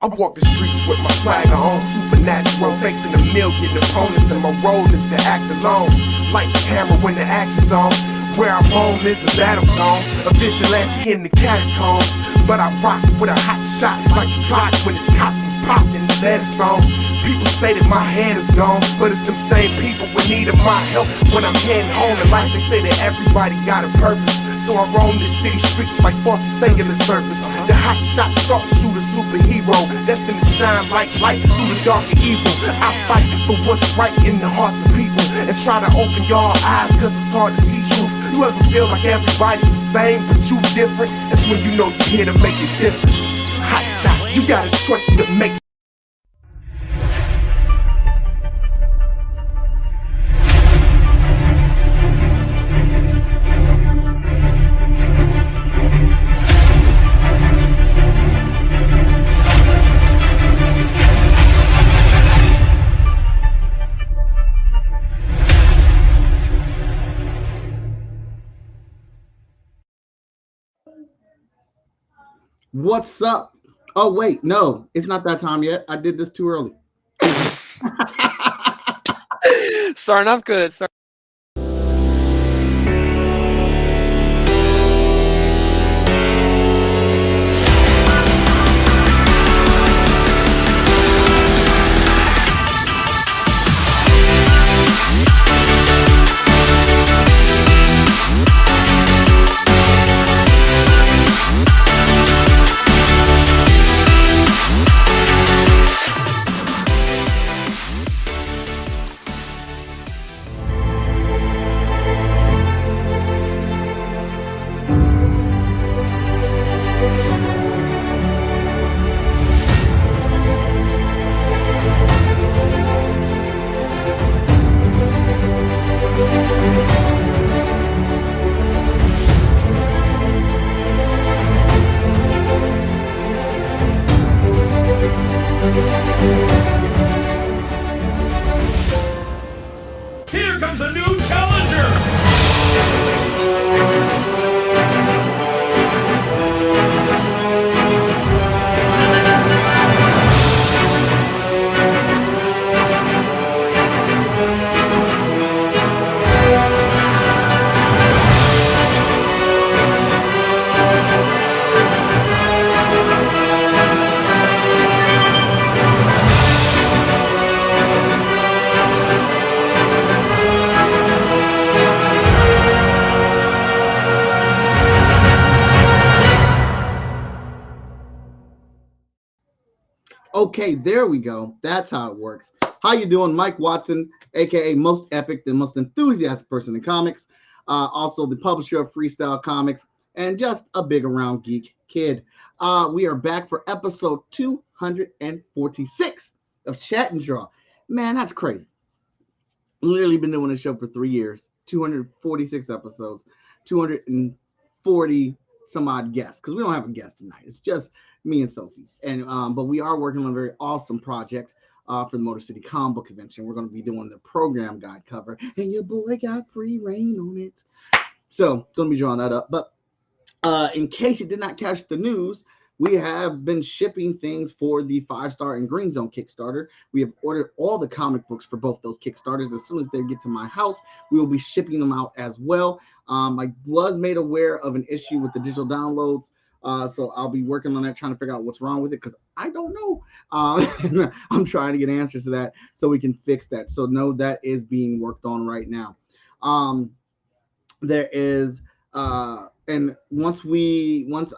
I walk the streets with my swagger on, supernatural, facing a million opponents, and my role is to act alone. Lights, camera when the action's on. Where I roam is a battle zone, a vigilante in the catacombs. But I rock with a hot shot like a clock when it's cocked and popped and the lead is gone. People say that my head is gone, but it's them same people with need of my help when I'm heading home in life. They say that everybody got a purpose, so I roam the city streets like faulty singular surface. The hot shot, sharpshooter, superhero, destined to shine like light through the dark and evil. I fight for what's right in the hearts of people and try to open your eyes, cause it's hard to see truth. You ever feel like everybody's the same but you different? That's when you know you're here to make a difference. Hot shot, you got a choice that makes. What's up? Oh, wait, no, it's not that time yet. I did this too early. Starting off good. Here comes a new challenger! Okay, there we go. That's how it works. How you doing? Mike Watson, aka Most Epic, the most enthusiastic person in comics. Also the publisher of Freestyle Comics, and just a big around geek kid. We are back for episode 246 of Chat and Draw. Man, that's crazy. Literally been doing this show for 3 years, 246 episodes, 240 some odd guests, because we don't have a guest tonight. It's just me and Sophie. And but we are working on a very awesome project for the Motor City Comic Book Convention. We're going to be doing the program guide cover, and your boy got free reign on it. So going to be drawing that up. But in case you did not catch the news, we have been shipping things for the 5-Star and Green Zone Kickstarter. We have ordered all the comic books for both those Kickstarters. As soon as they get to my house, we will be shipping them out as well. I was made aware of an issue with the digital downloads, so I'll be working on that, trying to figure out what's wrong with it, because I don't know. I'm trying to get answers to that so we can fix that. So know that is being worked on right now. There is and once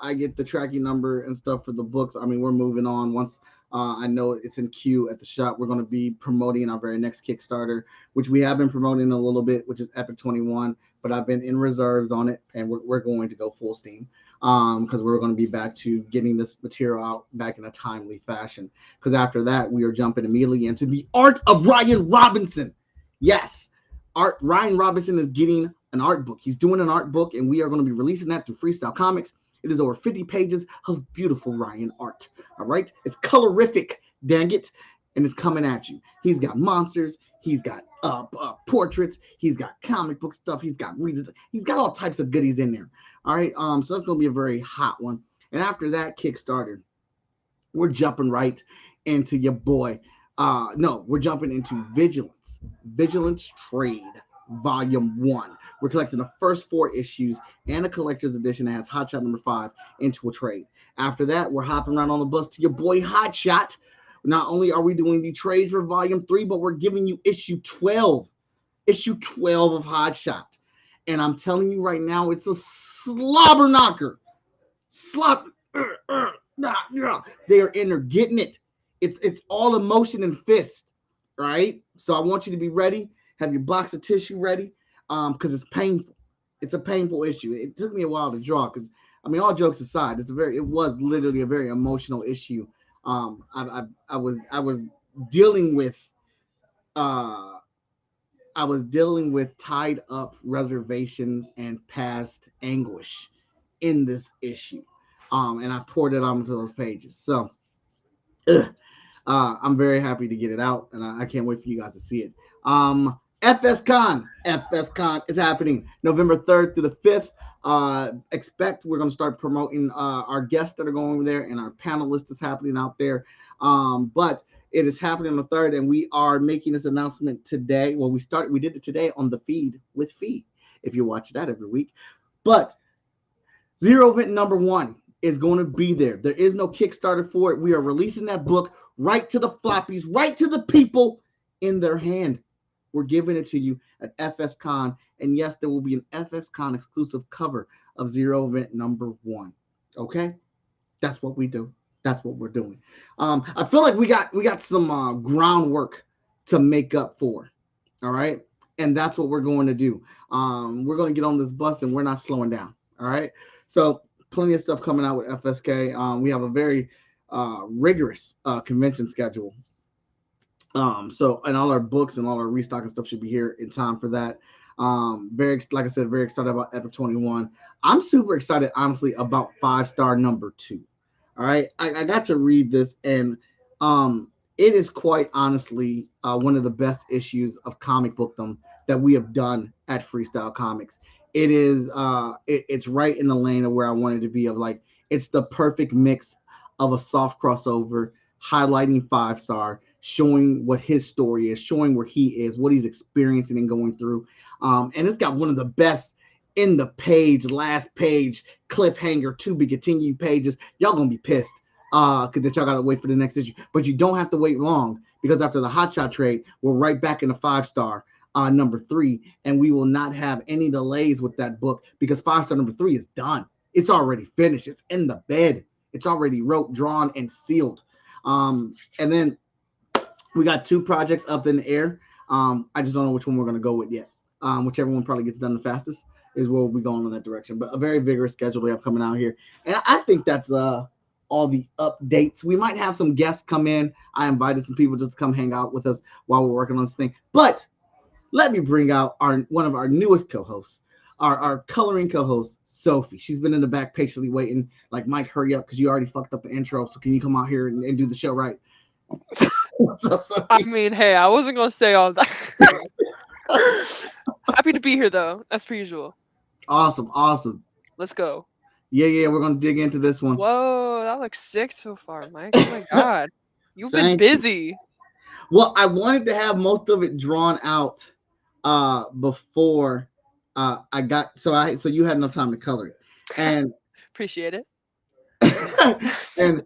I get the tracking number and stuff for the books, I mean, we're moving on. Once I know it's in queue at the shop, we're going to be promoting our very next Kickstarter, which we have been promoting a little bit, which is Epic 21, but I've been in reserves on it, and we're going to go full steam because we're going to be back to getting this material out back in a timely fashion, because after that, we are jumping immediately into the art of Ryan Robinson. Yes, Ryan Robinson is getting an art book. He's doing an art book, and we are going to be releasing that through Freestyle Comics. It is over 50 pages of beautiful Ryan art. All right, it's colorific, dang it, and it's coming at you. He's got monsters, he's got portraits, he's got comic book stuff, he's got readers, he's got all types of goodies in there. All right, so that's going to be a very hot one. And after that Kickstarter, we're jumping right into your boy. No, we're jumping into Vigilance Trade Volume 1. We're collecting the first 4 issues and a collector's edition that has Hotshot number 5 into a trade. After that, we're hopping around on the bus to your boy Hotshot. Not only are we doing the trades for Volume 3, but we're giving you issue 12. Issue 12 of Hotshot. And I'm telling you right now, it's a slobber knocker. They are in there getting it. It's all emotion and fist, right? So I want you to be ready. Have your box of tissue ready, because it's painful. It's a painful issue. It took me a while to draw, because I mean, all jokes aside, it was literally a very emotional issue. I was dealing with tied up reservations and past anguish in this issue. And I poured it onto those pages. So I'm very happy to get it out, and I can't wait for you guys to see it. FSCon is happening November 3rd through the 5th. Expect we're going to start promoting our guests that are going over there, and our panelist is happening out there. But it is happening on the 3rd, and we are making this announcement today. Well, we did it today on the feed with Fee, if you watch that every week. But Zero Event number 1 is going to be there. There is no Kickstarter for it. We are releasing that book right to the floppies, right to the people in their hand. We're giving it to you at FSCon. And yes, there will be an FSCon exclusive cover of Zero Event number 1. Okay? That's what we do. That's what we're doing. I feel like we got some groundwork to make up for. All right? And that's what we're going to do. We're going to get on this bus, and we're not slowing down. All right? So plenty of stuff coming out with FSK. We have a very rigorous convention schedule. So, and all our books and all our restocking stuff should be here in time for that. Like I said, very excited about Epic 21. I'm super excited, honestly, about 5-star number 2. All right, I got to read this, and it is quite honestly one of the best issues of comic bookdom that we have done at Freestyle Comics. It is it's right in the lane of where I wanted to be. Of like, it's the perfect mix of a soft crossover, highlighting 5-star, showing what his story is, showing where he is, what he's experiencing and going through. And it's got one of the best in the last page, cliffhanger, to be continued pages. Y'all gonna be pissed because y'all gotta wait for the next issue. But you don't have to wait long, because after the Hotshot trade, we're right back in the 5-star number 3, and we will not have any delays with that book, because 5-star number 3 is done. It's already finished. It's in the bed. It's already wrote, drawn, and sealed. And then we got 2 projects up in the air. I just don't know which one we're going to go with yet. Whichever one probably gets done the fastest is where we'll be going in that direction. But a very vigorous schedule we have coming out here. And I think that's all the updates. We might have some guests come in. I invited some people just to come hang out with us while we're working on this thing. But let me bring out one of our newest co-hosts, our coloring co-host, Sophie. She's been in the back patiently waiting. Like, Mike, hurry up, because you already fucked up the intro. So can you come out here and do the show right? What's up, Sophie? I mean, hey, I wasn't gonna say all that. Happy to be here, though. As per usual. Awesome. Let's go. Yeah, we're gonna dig into this one. Whoa, that looks sick so far, Mike. Oh my god, you've been busy. Well, I wanted to have most of it drawn out before I got so you had enough time to color it, and appreciate it. And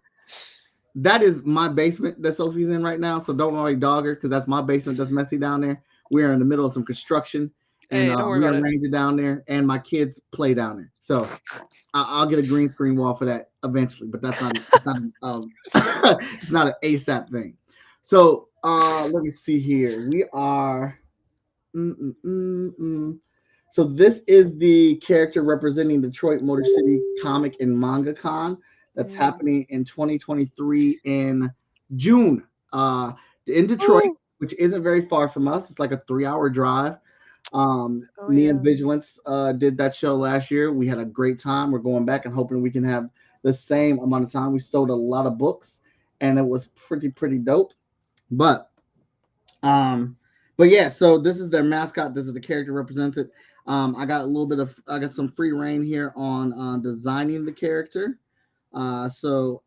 that is my basement that Sophie's in right now. So don't worry, dog her, because that's my basement that's messy down there. We are in the middle of some construction, and we arrange it down there, and my kids play down there. So I'll get a green screen wall for that eventually, but that's not it's not it's not an ASAP thing. So let me see here. We are So this is the character representing Detroit Motor City Comic and Manga Con that's happening in 2023 in June in Detroit, which isn't very far from us. It's like a 3-hour drive. Me and Vigilance did that show last year. We had a great time. We're going back and hoping we can have the same amount of time. We sold a lot of books, and it was pretty dope. But yeah, so this is their mascot. This is the character represented. I got some free reign here on designing the character. So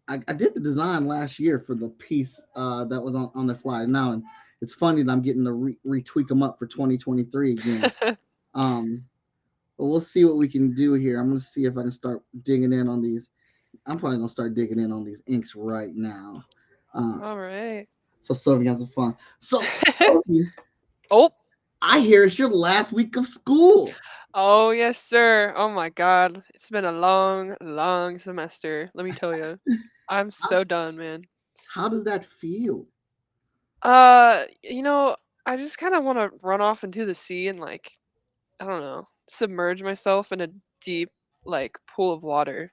I did the design last year for the piece that was on the fly now, and it's funny that I'm getting to retweak them up for 2023 again. Um, but we'll see what we can do here. I'm gonna see if I can start digging in on these. I'm probably gonna start digging in on these inks right now. Uh, All right. so Sophie has some fun. So Sophie, Oh. I hear it's your last week of school. Oh, yes, sir. Oh my God. It's been a long, long semester. Let me tell you. I'm How, so done, man. how does that feel? You know, I just kind of want to run off into the sea and like, I don't know, submerge myself in a deep like pool of water.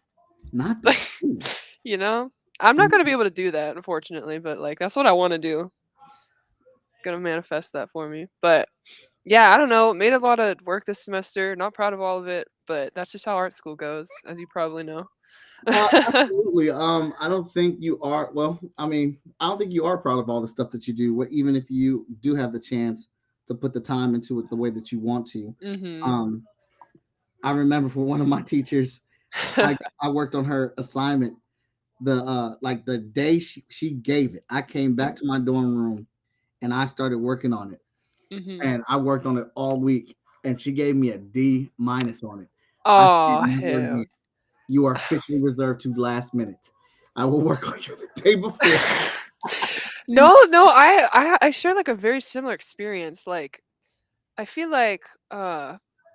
Not the Like, sea. you know, I'm not gonna be able to do that, unfortunately, but like that's what I want to do. Gonna manifest that for me. But yeah, I don't know. Made a lot of work this semester. Not proud of all of it, but that's just how art school goes, as you probably know. Absolutely. I don't think you are. Well, I mean, I don't think you are proud of all the stuff that you do. Even if you do have the chance to put the time into it the way that you want to. Mhm. Um, I remember for one of my teachers, I worked on her assignment. Like the day she gave it, I came back to my dorm room and I started working on it. Mhm. And I worked on it all week, and she gave me a D minus on it. I said, Oh never again. hell. You are officially reserved to last minute. I will work on you the day before. No, no, I share like a very similar experience. Like I feel like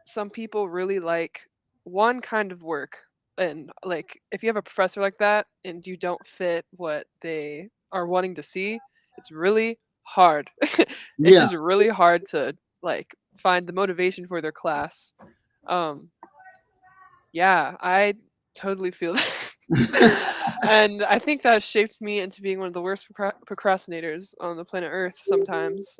some people really like one kind of work, and like if you have a professor like that and you don't fit what they are wanting to see, it's really hard. It's Yeah. just really hard to like find the motivation for their class. Um yeah, I totally feel that. And I think that shaped me into being one of the worst procrastinators on the planet Earth sometimes.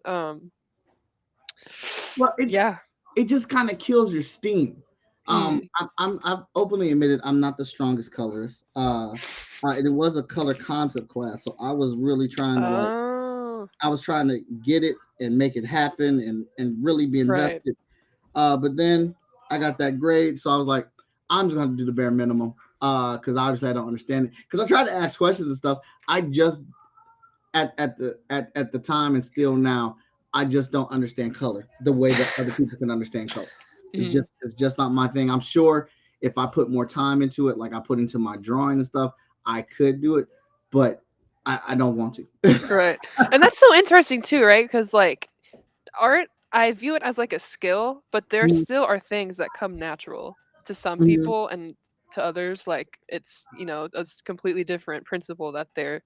Well, Yeah. it just kind of kills your steam. Mm. I've openly admitted I'm not the strongest colorist. It was a color concept class, so I was really trying to like Oh, I was trying to get it and make it happen and really be right. invested. But then I got that grade, so I was like, I'm just gonna do the bare minimum. Because obviously I don't understand it. Because I tried to ask questions and stuff. I just at the time and still now, I just don't understand color the way that other people can understand color. Mhm. It's just not my thing. I'm sure if I put more time into it, like I put into my drawing and stuff, I could do it, but I don't want to. Right. And that's so interesting too, right? Because like art, I view it as like a skill, but there Mhm, still are things that come natural to some mhm. people and to others. Like it's, a completely different principle that they're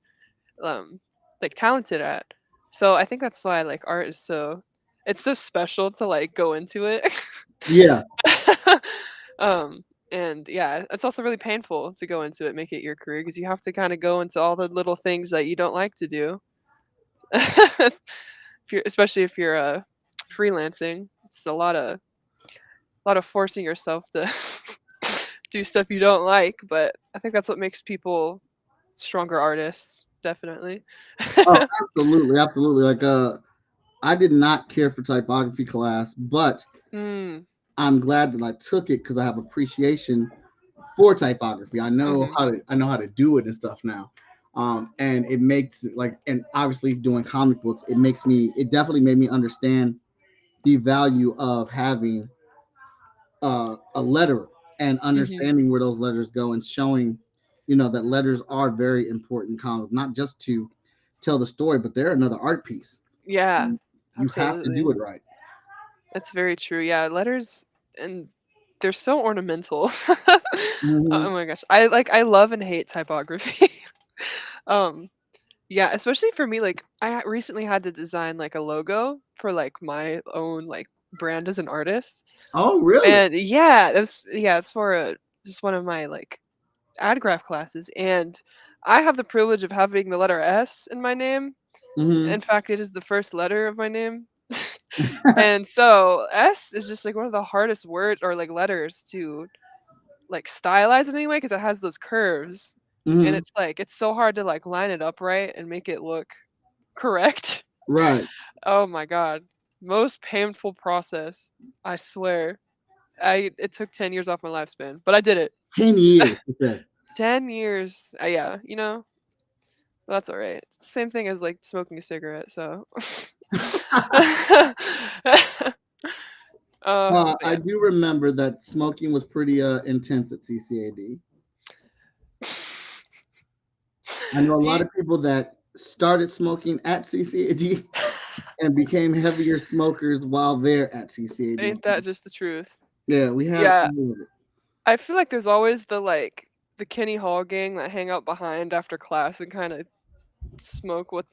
um like talented at. So I think that's why like art is it's so special to like go into it. Yeah, um and yeah, it's also really painful to go into it, make it your career because you have to kind of go into all the little things that you don't like to do. Especially if you're freelancing, it's a lot of forcing yourself to do stuff you don't like, but I think that's what makes people stronger artists, definitely. oh, absolutely, absolutely. Like I did not care for typography class, but Mm, I'm glad that I took it because I have appreciation for typography. mhm. I know how to do it and stuff now. And it makes like and obviously doing comic books, it definitely made me understand the value of having a letter and Mhm. understanding where those letters go and showing, that letters are very important in comic, not just to tell the story, but they're another art piece. Yeah, You have to do absolutely. it right. That's very true. Yeah, letters and they're so ornamental. Mhm. Oh my gosh. I love and hate typography. Um, yeah, especially for me, like recently had to design like a logo for like my own like brand as an artist. Oh, really? And yeah, it's for just one of my like ad graph classes. And I have the privilege of having the letter S in my name. Hmm. In fact, it is the first letter of my name. And so S is just like one of the hardest word or like letters to like stylize in any way because it has those curves. And Hmm. it's like it's so hard to like line it up right and make it look correct. Right. Oh my god. Most painful process. I swear. It took 10 years off my lifespan, but I did it. 10 years, it says. 10 years. Yeah, you know, that's all right. It's the same thing as like smoking a cigarette. So, but I yeah. do remember that smoking was pretty intense at CCAD. I know a lot Ye- of people that started smoking at CCAD and became heavier smokers while they're at CCAD. Ain't that just the truth? Yeah, we had Yeah, all of it. I feel like there's always the Kenny Hall gang that hang out behind after class and kind of smoke with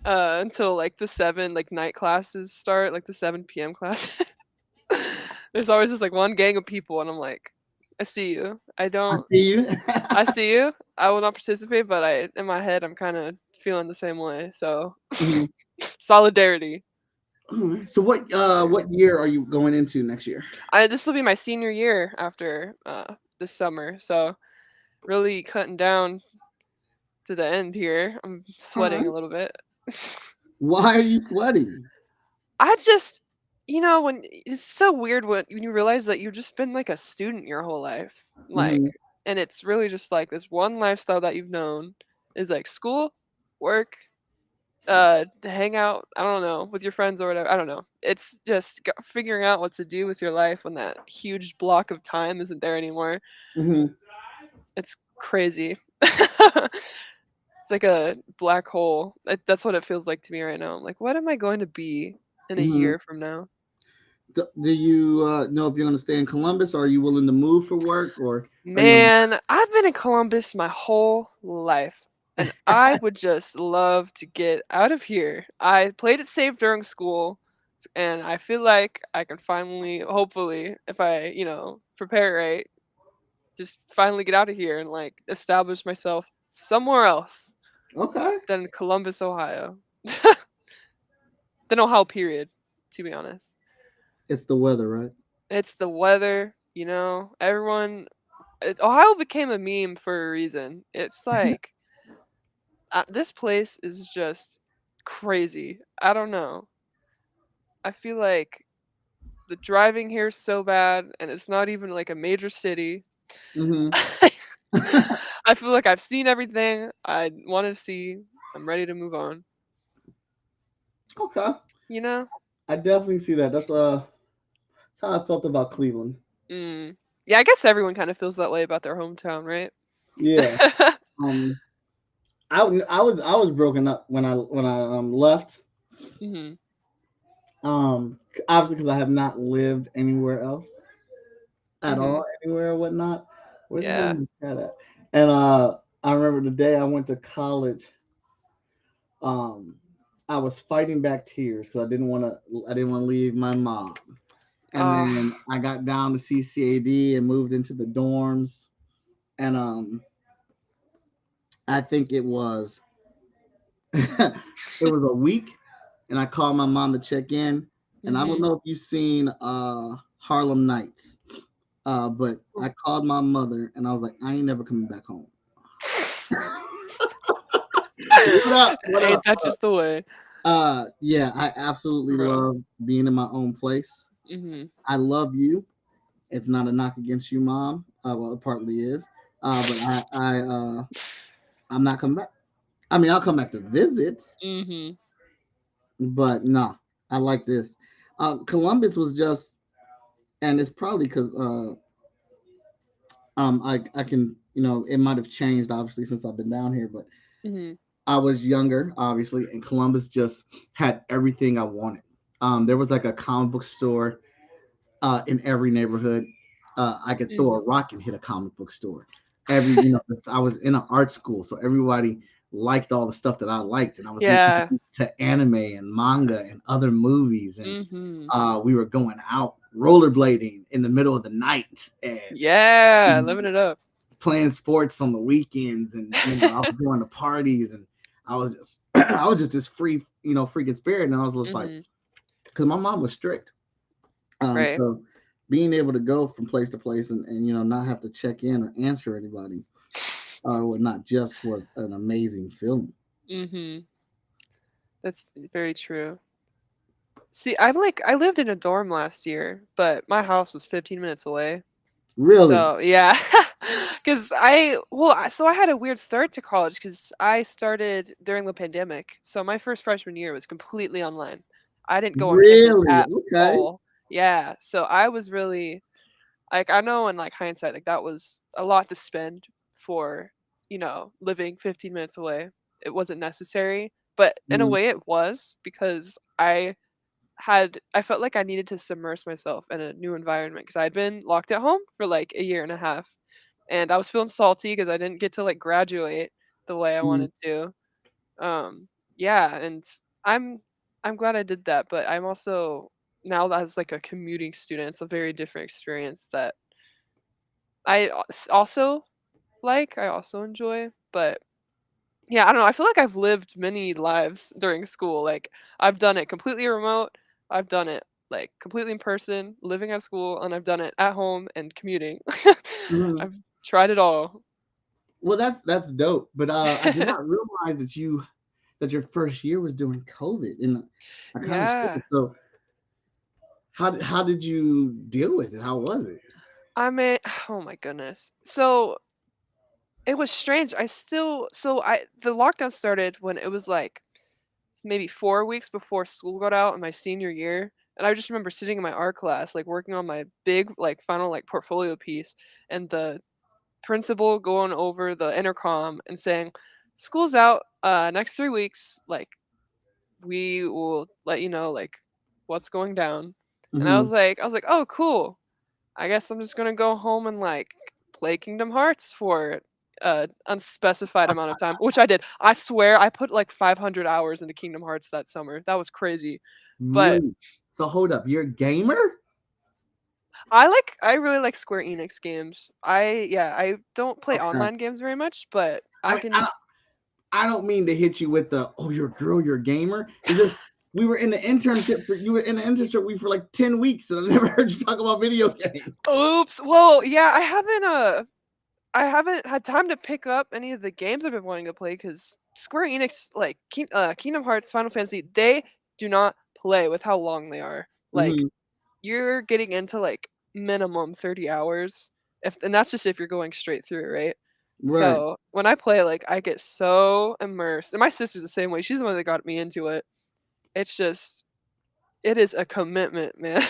until like the 7 like night classes start, like the 7 p.m. class. There's always this like one gang of people and I'm like, I see you. I see you. I see you. I will not participate, but I in my head I'm kind of feeling the same way. So Mhm. solidarity. Alright. So what year are you going into next year? This will be my senior year after this summer. So really cutting down to the end here. I'm All sweating right. a little bit. Why are you sweating? I just, you know, when it's so weird when you realize that you've just been like a student your whole life, like, Hmm. and it's really just like this one lifestyle that you've known is like school, work, to hang out. I don't know with your friends or whatever. I don't know. It's just figuring out what to do with your life when that huge block of time isn't there anymore. Hmm. It's crazy. It's like a black hole. That's what it feels like to me right now. I'm like, what am I going to be in a Hmm. year from now? Do you know if you're going to stay in Columbus, or are you willing to move for work, or are you going Man, I've been in Columbus my whole life, and I would just love to get out of here. I played it safe during school, and I feel like I can finally, hopefully, if I, prepare right, just finally get out of here and like establish myself somewhere else to? Okay, than Columbus, Ohio. Than Ohio, period, to be honest. it's the weather, right? It's the weather, Ohio became a meme for a reason. It's like this place is just crazy. I don't know. I feel like the driving here is so bad, and it's not even like a major city. Hmm. I feel like I've seen everything I want to see. I'm ready to move on. Okay, You know? I definitely see that. That's how I felt about Cleveland. Mm. Yeah, I guess everyone kind of feels that way about their hometown, right? Yeah. Um, I was broken up when I left. hmm Obviously because I have not lived anywhere else at hmm all, anywhere or whatnot. Where's the hell Yeah. is my cat at? And I remember the day I went to college. Um, I was fighting back tears because I didn't want to leave my mom. And Oh. then I got down to CCAD and moved into the dorms. And I think it was it was a week, and I called my mom to check in. And I don't hmm know if you've seen Harlem Nights, but I called my mother and I was like, I ain't never coming back home. What up? What Ain't up? that just the way? Yeah, I absolutely Bro. love being in my own place. hmm I love you. It's not a knock against you, mom. Well, it partly is. But I'm not coming back. I mean, I'll come back to visit, hmm but no, I like this. Columbus was just, and it's probably because I can, it might have changed obviously since I've been down here, but hmm I was younger obviously, and Columbus just had everything I wanted. There was like a comic book store in every neighborhood. I could throw hmm a rock and hit a comic book store. I was in an art school, so everybody liked all the stuff that I liked, and I was Yeah. introduced to anime and manga and other movies, and hmm we were going out rollerblading in the middle of the night and Yeah, living it up. playing sports on the weekends, and I was going to parties, and I was just I was just this free, freaking spirit, and I was just like, hmm because my mom was strict. Right. So being able to go from place to place and not have to check in or answer anybody or whatnot just was an amazing feeling. hmm That's very true. See, I lived in a dorm last year, but my house was 15 minutes away. Really? So, yeah. Because so I had a weird start to college because I started during the pandemic. So my first freshman year was completely online. I didn't go on campus Really? at Okay. all. Yeah. So I was really like, I know in like hindsight, like that was a lot to spend for, living 15 minutes away. It wasn't necessary, but in a Mhm, way it was because I felt like I needed to submerge myself in a new environment because I'd been locked at home for like a year and a half, and I was feeling salty because I didn't get to like graduate the way I mhm, wanted to. Yeah, and I'm I'm glad I did that, but I'm also now as like a commuting student, it's a very different experience that I also enjoy, but yeah, I don't know. I feel like I've lived many lives during school. Like I've done it completely remote. I've done it like completely in person, living at school, and I've done it at home and commuting. mhm. I've tried it all. Well, that's dope. But I did not realize that your first year was during COVID, and I kind of Yeah. shook. So how did you deal with it? How was it? I mean, oh my goodness. So it was strange. The lockdown started when it was like maybe 4 weeks before school got out in my senior year. And I just remember sitting in my art class, like working on my big, like final, like portfolio piece, and the principal going over the intercom and saying, "School's out. Next 3 weeks, like we will let you know, like what's going down." And Hmm. I was like, "Oh, cool. I guess I'm just gonna go home and like play Kingdom Hearts for a unspecified amount of time," which I did. I swear I put like 500 hours into Kingdom Hearts that summer. That was crazy. But Really? So hold up, you're a gamer? I really like Square Enix games. I don't play Okay. online games very much, but I I mean, I can. don't, I don't mean to hit you with the oh, you're a girl, you're a gamer. It's just you were in the internship for like 10 weeks, and I never heard you talk about video games. Oops. Well, yeah, I haven't had time to pick up any of the games I've been wanting to play because Square Enix, like Kingdom Hearts, Final Fantasy, they do not play with how long they are. Like Hmm. you're getting into like minimum 30 hours, and that's just if you're going straight through, right? Right. So when I play, like I get so immersed, and my sister's the same way. She's the one that got me into it. It's just, it is a commitment, man.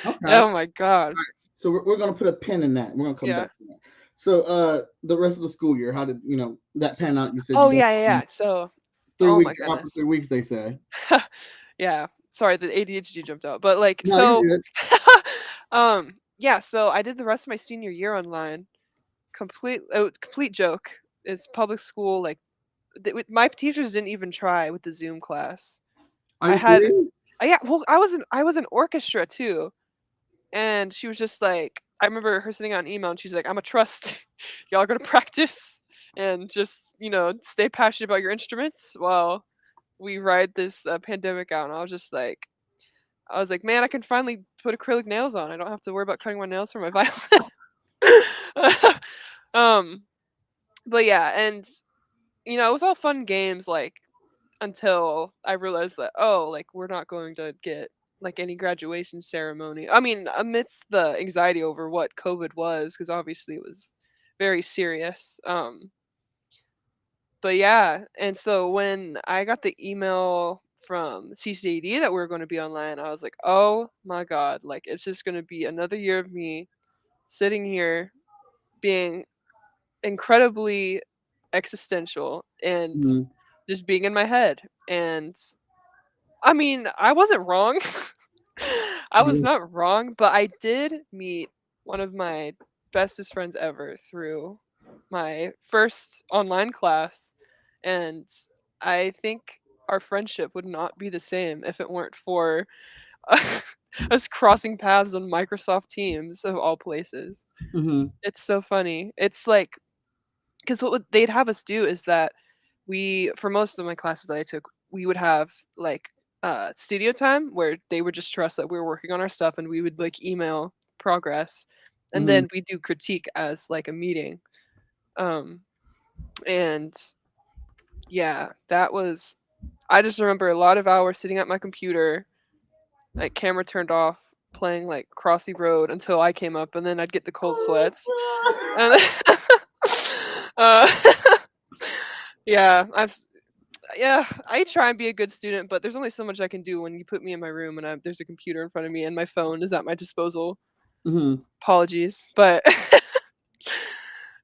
Okay. Oh my god. So we're gonna put a pin in that. We're gonna come Yeah. back to that. So the rest of the school year, how did that pan out? You said you Oh went yeah, yeah, from yeah. So, three oh my weeks after goodness. 3 weeks, they say. Yeah. Sorry, the ADHD jumped out. But like No, you're good. yeah, so I did the rest of my senior year online. Complete joke. Is public school like my teachers didn't even try with the Zoom class. Are I you had serious? yeah, well I was in orchestra too. And she was just like, I remember her sitting on email and she's like, "I'm a trust y'all gonna practice and just, stay passionate about your instruments while we ride this pandemic out." And I was like, "Man, I can finally put acrylic nails on. I don't have to worry about cutting my nails for my violin." um, but yeah, and it was all fun games, like until I realized that, oh, like we're not going to get like any graduation ceremony. I mean, amidst the anxiety over what COVID was, because obviously it was very serious. But yeah, and so when I got the email from CCAD that we were going to be online, I was like, oh my God, like it's just going to be another year of me sitting here being incredibly existential and Mhm, just being in my head. And I mean, I wasn't wrong. I was mhm, not wrong, but I did meet one of my bestest friends ever through my first online class, and I think our friendship would not be the same if it weren't for us crossing paths on Microsoft Teams of all places. mhm, It's so funny. It's like because they'd have us do is that for most of my classes that I took, we would have like studio time where they would just trust that we were working on our stuff and we would like email progress, and mhm, then we do critique as like a meeting. Um, and yeah, I just remember a lot of hours sitting at my computer, like camera turned off, playing like Crossy Road until I came up, and then I'd get the cold sweats. And then, uh, yeah, yeah, I try and be a good student, but there's only so much I can do when you put me in my room and there's a computer in front of me and my phone is at my disposal. Mhm. Apologies, but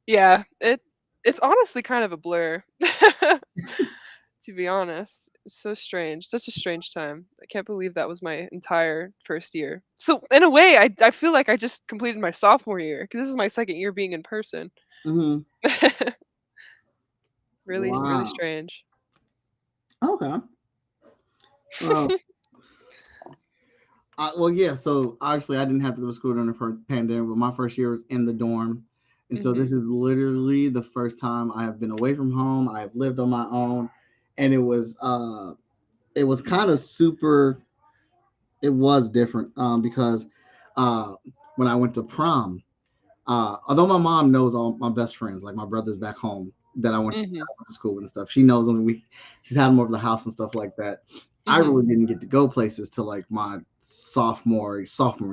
yeah, it's honestly kind of a blur. To be honest, it's so strange. Such a strange time. I can't believe that was my entire first year. So in a way, I feel like I just completed my sophomore year because this is my second year being in person. Mhm. Really, really Wow. strange. Okay. Well, well, yeah. So obviously, I didn't have to go to school during the pandemic, but my first year was in the dorm, and so this Mhm. is literally the first time I have been away from home. I have lived on my own, and it was kind of super. It was different because uh, when I went to prom, although my mom knows all my best friends, like my brothers back home that I Mhm. went to school with and stuff, she knows them. She's had them over the house and stuff like that. I Mhm. really didn't get to go places till like my sophomore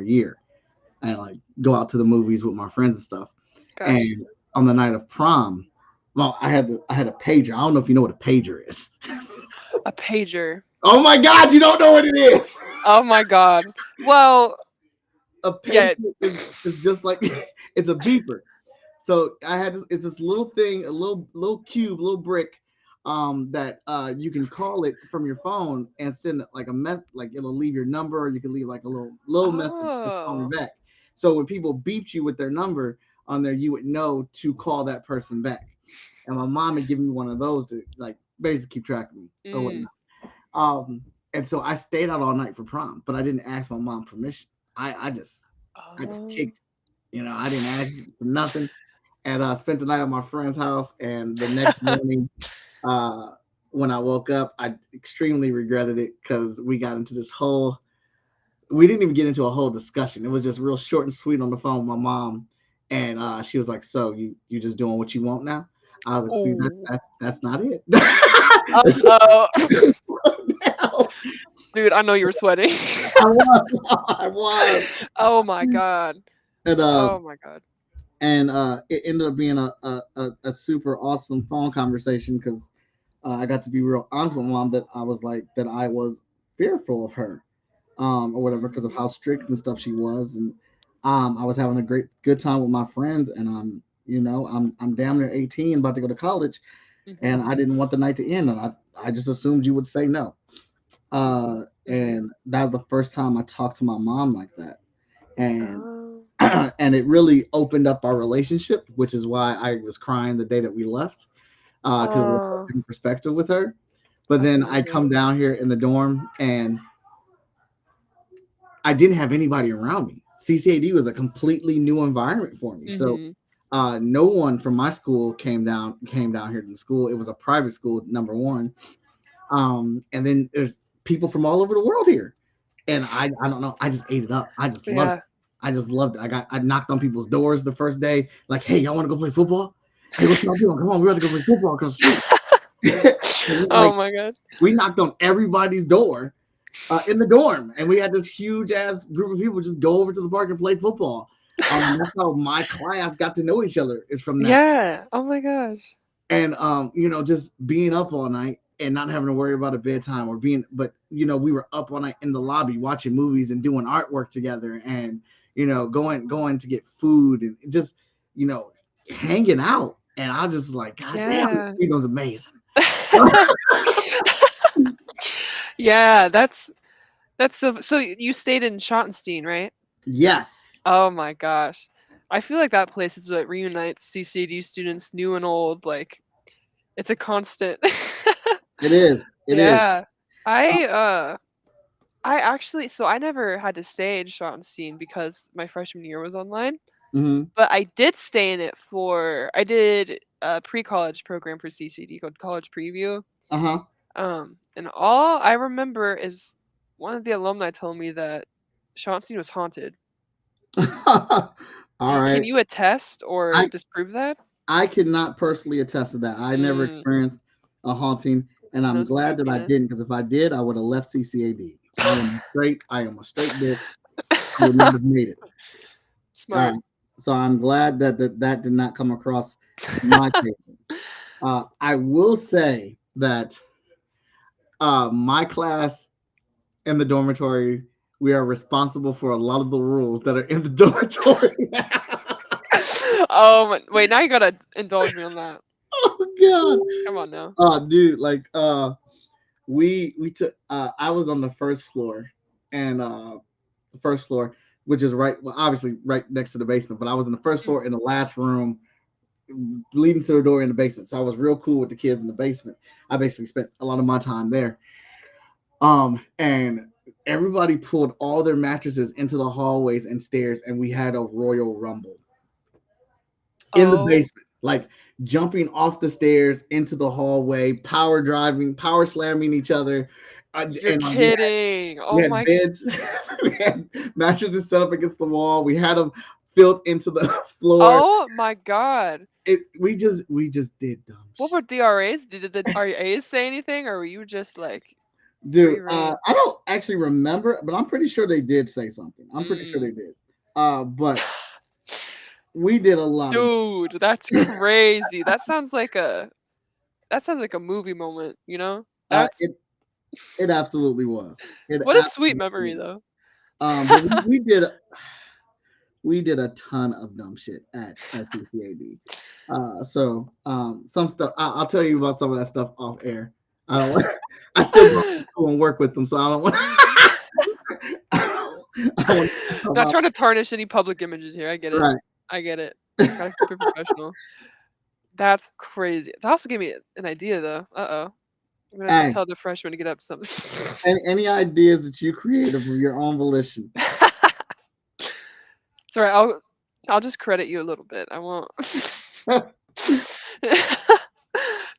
year, and like go out to the movies with my friends and stuff. Gotcha. And on the night of prom, well, I had a pager. I don't know if you know what a pager is. A pager. Oh my God, you don't know what it is. Oh my god. Well, A yeah. pager is just like it's a beeper. So I had this. It's this little thing, a little cube, little brick, that you can call it from your phone and send like a mess. Like it'll leave your number, or you can leave like a little message to call me Oh. back. So when people beeped you with their number on there, you would know to call that person back. And my mom had given me one of those to like basically keep track of me or Mm. whatnot. Um, and so I stayed out all night for prom, but I didn't ask my mom permission. I just Oh. kicked it. I didn't ask for nothing, and spent the night at my friend's house. And the next morning, uh, when I woke up, I extremely regretted it because we got into this whole. We didn't even get into a whole discussion. It was just real short and sweet on the phone with my mom, and she was like, "So you just doing what you want now?" I was like, "See, Oh. that's not it." Oh. I Dude, I know you were sweating. I was, Oh my god. and Oh my god. it ended up being a super awesome phone conversation because I got to be real honest with my mom that I was fearful of her, or whatever, because of Mhm. how strict and stuff she was, and I was having a good time with my friends, and I'm damn near 18, about to go to college, and Mhm. I didn't want the night to end, and I just assumed you would say no, Mhm. and that was the first time I talked to my mom like that, and Oh. and it really opened up our relationship, which is why I was crying the day that we left, because it was a Oh. different perspective with her. But That's then I come amazing. down here in the dorm, and I didn't have anybody around me. CCAD was a completely new environment for me. So Mhm. no one from my school came down here to the school. It was a private school, number one. And then there's people from all over the world here. And I don't know. I just ate it up. I just loved it. Yeah. I just loved it. I knocked on people's doors the first day, like, hey, y'all want to go play football? Hey, what y'all doing? Come on, we got to go play football across the street. Oh Like my god. we knocked on everybody's door in the dorm, and we had this huge ass group of people just go over to the park and play football. That's how my class got to know each other, is from that. Yeah. Oh my gosh. And just being up all night and not having to worry about a bedtime or but we were up all night in the lobby watching movies and doing artwork together, and going to get food, and just you know hanging out. And I was just like, God damn, Yeah. it was amazing. Yeah, that's so you stayed in Schottenstein, right? Yes, Oh my gosh. I feel like that place is what reunites CCD students new and old, like it's a constant. it is. It is. Yeah. Uh, I actually so I never had to stay in Schottenstein because my freshman year was online, mhm. but I did stay in it for I did a pre-college program for CCD called College Preview. Uh-huh. And all I remember is one of the alumni told me that Schottenstein was haunted. All Can right. you attest or I disprove that? I cannot personally attest to that. I never Mm, experienced a haunting, and no I'm glad that I spookiness. didn't, because if I did, I would have left CCAD. I am a straight bitch. you would not have made it. Uh, Smart. so I'm glad that did not come across my table. I will say that my class in the dormitory, we are responsible for a lot of the rules that are in the dormitory. Wait, now you gotta indulge me on that. Oh God. Come on now. Dude, like we took I was on the first floor, and the first floor, which is right, well, obviously right next to the basement, but I was in the first Mm. floor in the last room leading to the door in the basement. So I was real cool with the kids in the basement. I basically spent a lot of my time there. And everybody pulled all their mattresses into the hallways and stairs, and we had a royal rumble in the Oh, basement, like jumping off the stairs into the hallway, power driving, power slamming each other. you're And kidding. we Oh had my. beds, we had mattresses set up against the wall. We had them filled into the floor. Oh my God. We just did dumb What shit. were the RAs? Did the RAs say anything, or were you just like Dude, free reign? I don't actually remember, but I'm pretty sure they did say something. I'm pretty sure they Mm. did. But we did a lot of. Dude, that's crazy. That sounds like a movie moment, you know? That's It absolutely was. It what a sweet absolutely memory was. though. But we did a ton of dumb shit at CCAD. Some stuff I'll tell you about some of that stuff off air. I don't. I still go to school and work with them, so I don't want. I want to talk Not about trying to tarnish any public images here. I get it. right. I get it. Gotta keep it professional. That's crazy. That also gave me an idea though. Uh-oh. I'm gonna Hey, tell the freshmen to get up something. any ideas that you created of your own volition? It's alright. I'll just credit you a little bit. I won't. All right.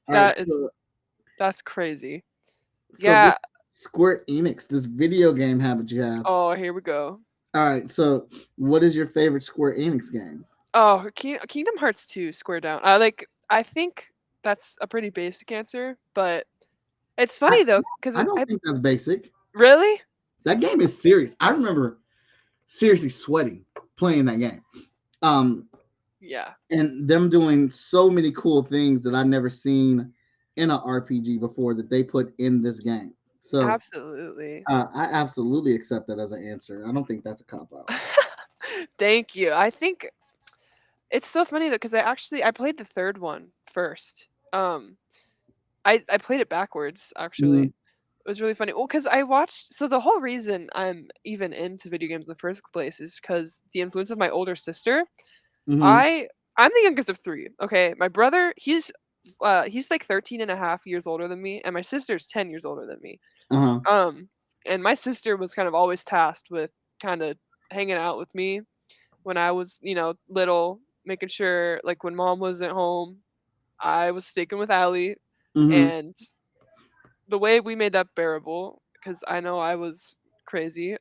That is that's crazy. So this Yeah. Square Enix, this video game habit you have. Oh, here we go. All right. So what is your favorite Square Enix game? Oh, Kingdom Hearts 2 Square Down. I think that's a pretty basic answer, but it's I funny though, because I don't think that's basic. really? That game is serious. I remember seriously sweating playing that game. Um, Yeah. and them doing so many cool things that I've never seen in an RPG before that they put in this game. So Absolutely. I absolutely accept that as an answer. I don't think that's a cop out. Thank you. I think it's so funny though, because I played the third one first. I played it backwards actually. Mm-hmm. It was really funny. Well, because I watched, so the whole reason I'm even into video games in the first place is because the influence of my older sister. Mm-hmm. I'm the youngest of three. Okay, my brother, he's like 13 and a half years older than me, and my sister's 10 years older than me. Uh-huh. And my sister was kind of always tasked with kind of hanging out with me when I was, little, making sure like when mom wasn't home, I was sticking with Allie, Mm-hmm. and the way we made that bearable, because I know I was crazy.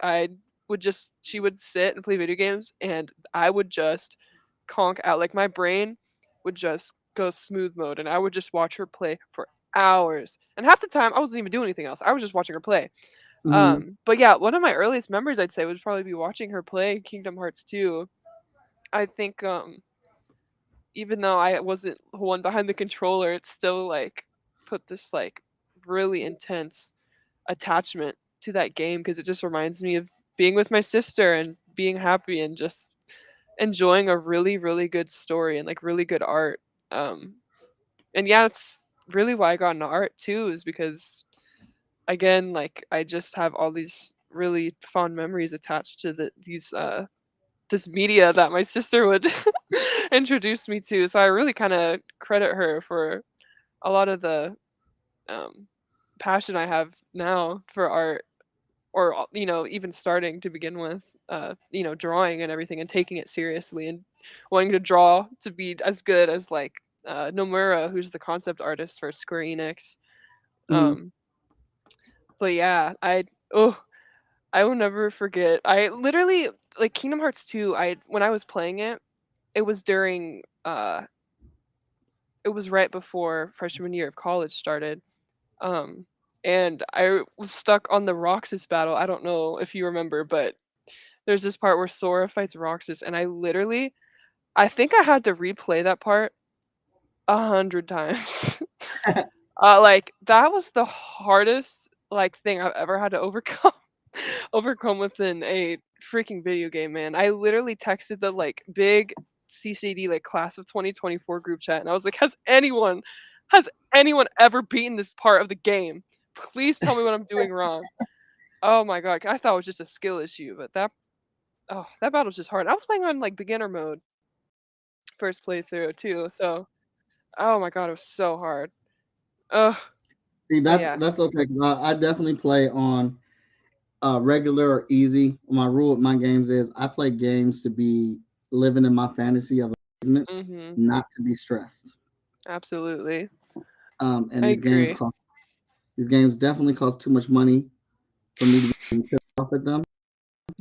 She would sit and play video games, and I would just conk out. Like my brain would just go smooth mode, and I would just watch her play for hours. And half the time, I wasn't even doing anything else. I was just watching her play. Mm-hmm. But yeah, one of my earliest memories, I'd say, would probably be watching her play Kingdom Hearts 2. I think, even though I wasn't the one behind the controller, it still like put this like really intense attachment to that game because it just reminds me of being with my sister and being happy and just enjoying a really really good story and like really good art. Um, and yeah, it's really why I got into art too, is because again, like I just have all these really fond memories attached to these this media that my sister would introduce me to. So I really kind of credit her for a lot of the um, passion I have now for art, or even starting to begin with, drawing and everything, and taking it seriously and wanting to draw to be as good as like Nomura, who's the concept artist for Square Enix. Mm-hmm. Um, but yeah, I will never forget. I literally like Kingdom Hearts 2. I When I was playing it, it was during it was right before freshman year of college started. Um, and I was stuck on the Roxas battle. I don't know if you remember, but there's this part where Sora fights Roxas, and I think I had to replay that part 100 times. Like that was the hardest like thing I've ever had to overcome overcome within a freaking video game, man. I literally texted the like big CCD like class of 2024 group chat, and I was like, has anyone ever beaten this part of the game? Please tell me what I'm doing wrong. Oh my god, I thought it was just a skill issue, but that battle's just hard. I was playing on like beginner mode first playthrough too, so oh my god, it was so hard. Ugh, See, but yeah. that's okay. 'Cause I definitely play on regular or easy. My rule with my games is I play games to be living in my fantasy of amazement, Mhm. not to be stressed. Absolutely. And I agree. these games definitely cost too much money for me to be pissed off at them.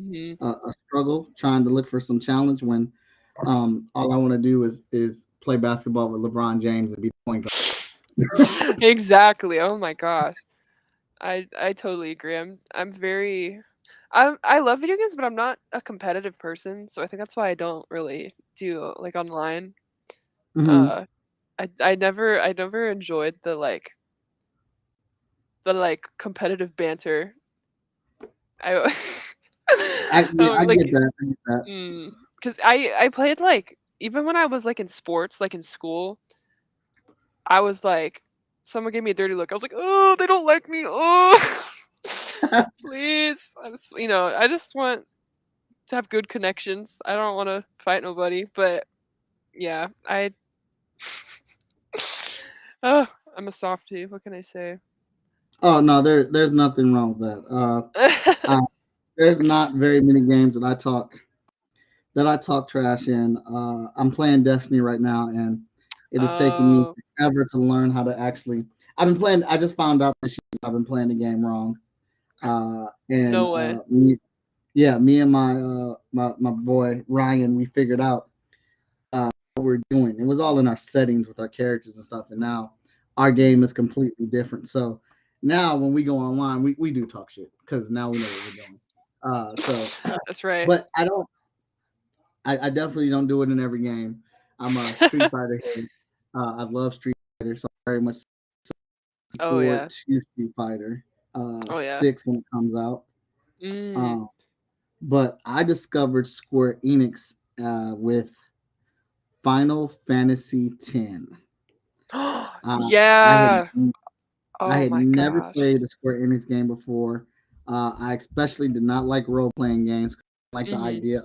Mhm. A struggle trying to look for some challenge when all I want to do is play basketball with LeBron James and be the point guard. Exactly. Oh my gosh. I totally agree. I'm very I love video games, but I'm not a competitive person, so I think that's why I don't really do like online. Hmm. Uh I never enjoyed the like competitive banter. I Yeah, I like get that. I get that. cuz I played like even when I was like in sports, like in school, I was like someone gave me a dirty look. I was like, "Oh, they don't like me. Oh." Please. I just want to have good connections. I don't want to fight nobody, but yeah, oh, I'm a softie. What can I say? Oh no, there's nothing wrong with that. Uh, there's not very many games that I talk trash in. I'm playing Destiny right now, and it has taken me Oh, forever to learn how to actually. I've been playing. I just found out this year I've been playing the game wrong. And no way. yeah, me and my boy Ryan, we figured out what we're doing. It was all in our settings with our characters and stuff, and now our game is completely different. So now when we go online, we do talk shit because now we know what we're doing. So, That's right. but I definitely don't do it in every game. I'm a Street Fighter head. I love Street Fighter, so I very much Oh forward yeah. to Street Fighter Oh yeah. 6 when it comes out. Mm. Um, but I discovered Square Enix with Final Fantasy X. I had Yeah. I Oh had my never gosh. played a Square Enix game before. I especially did not like role playing games. I like the Mhm. idea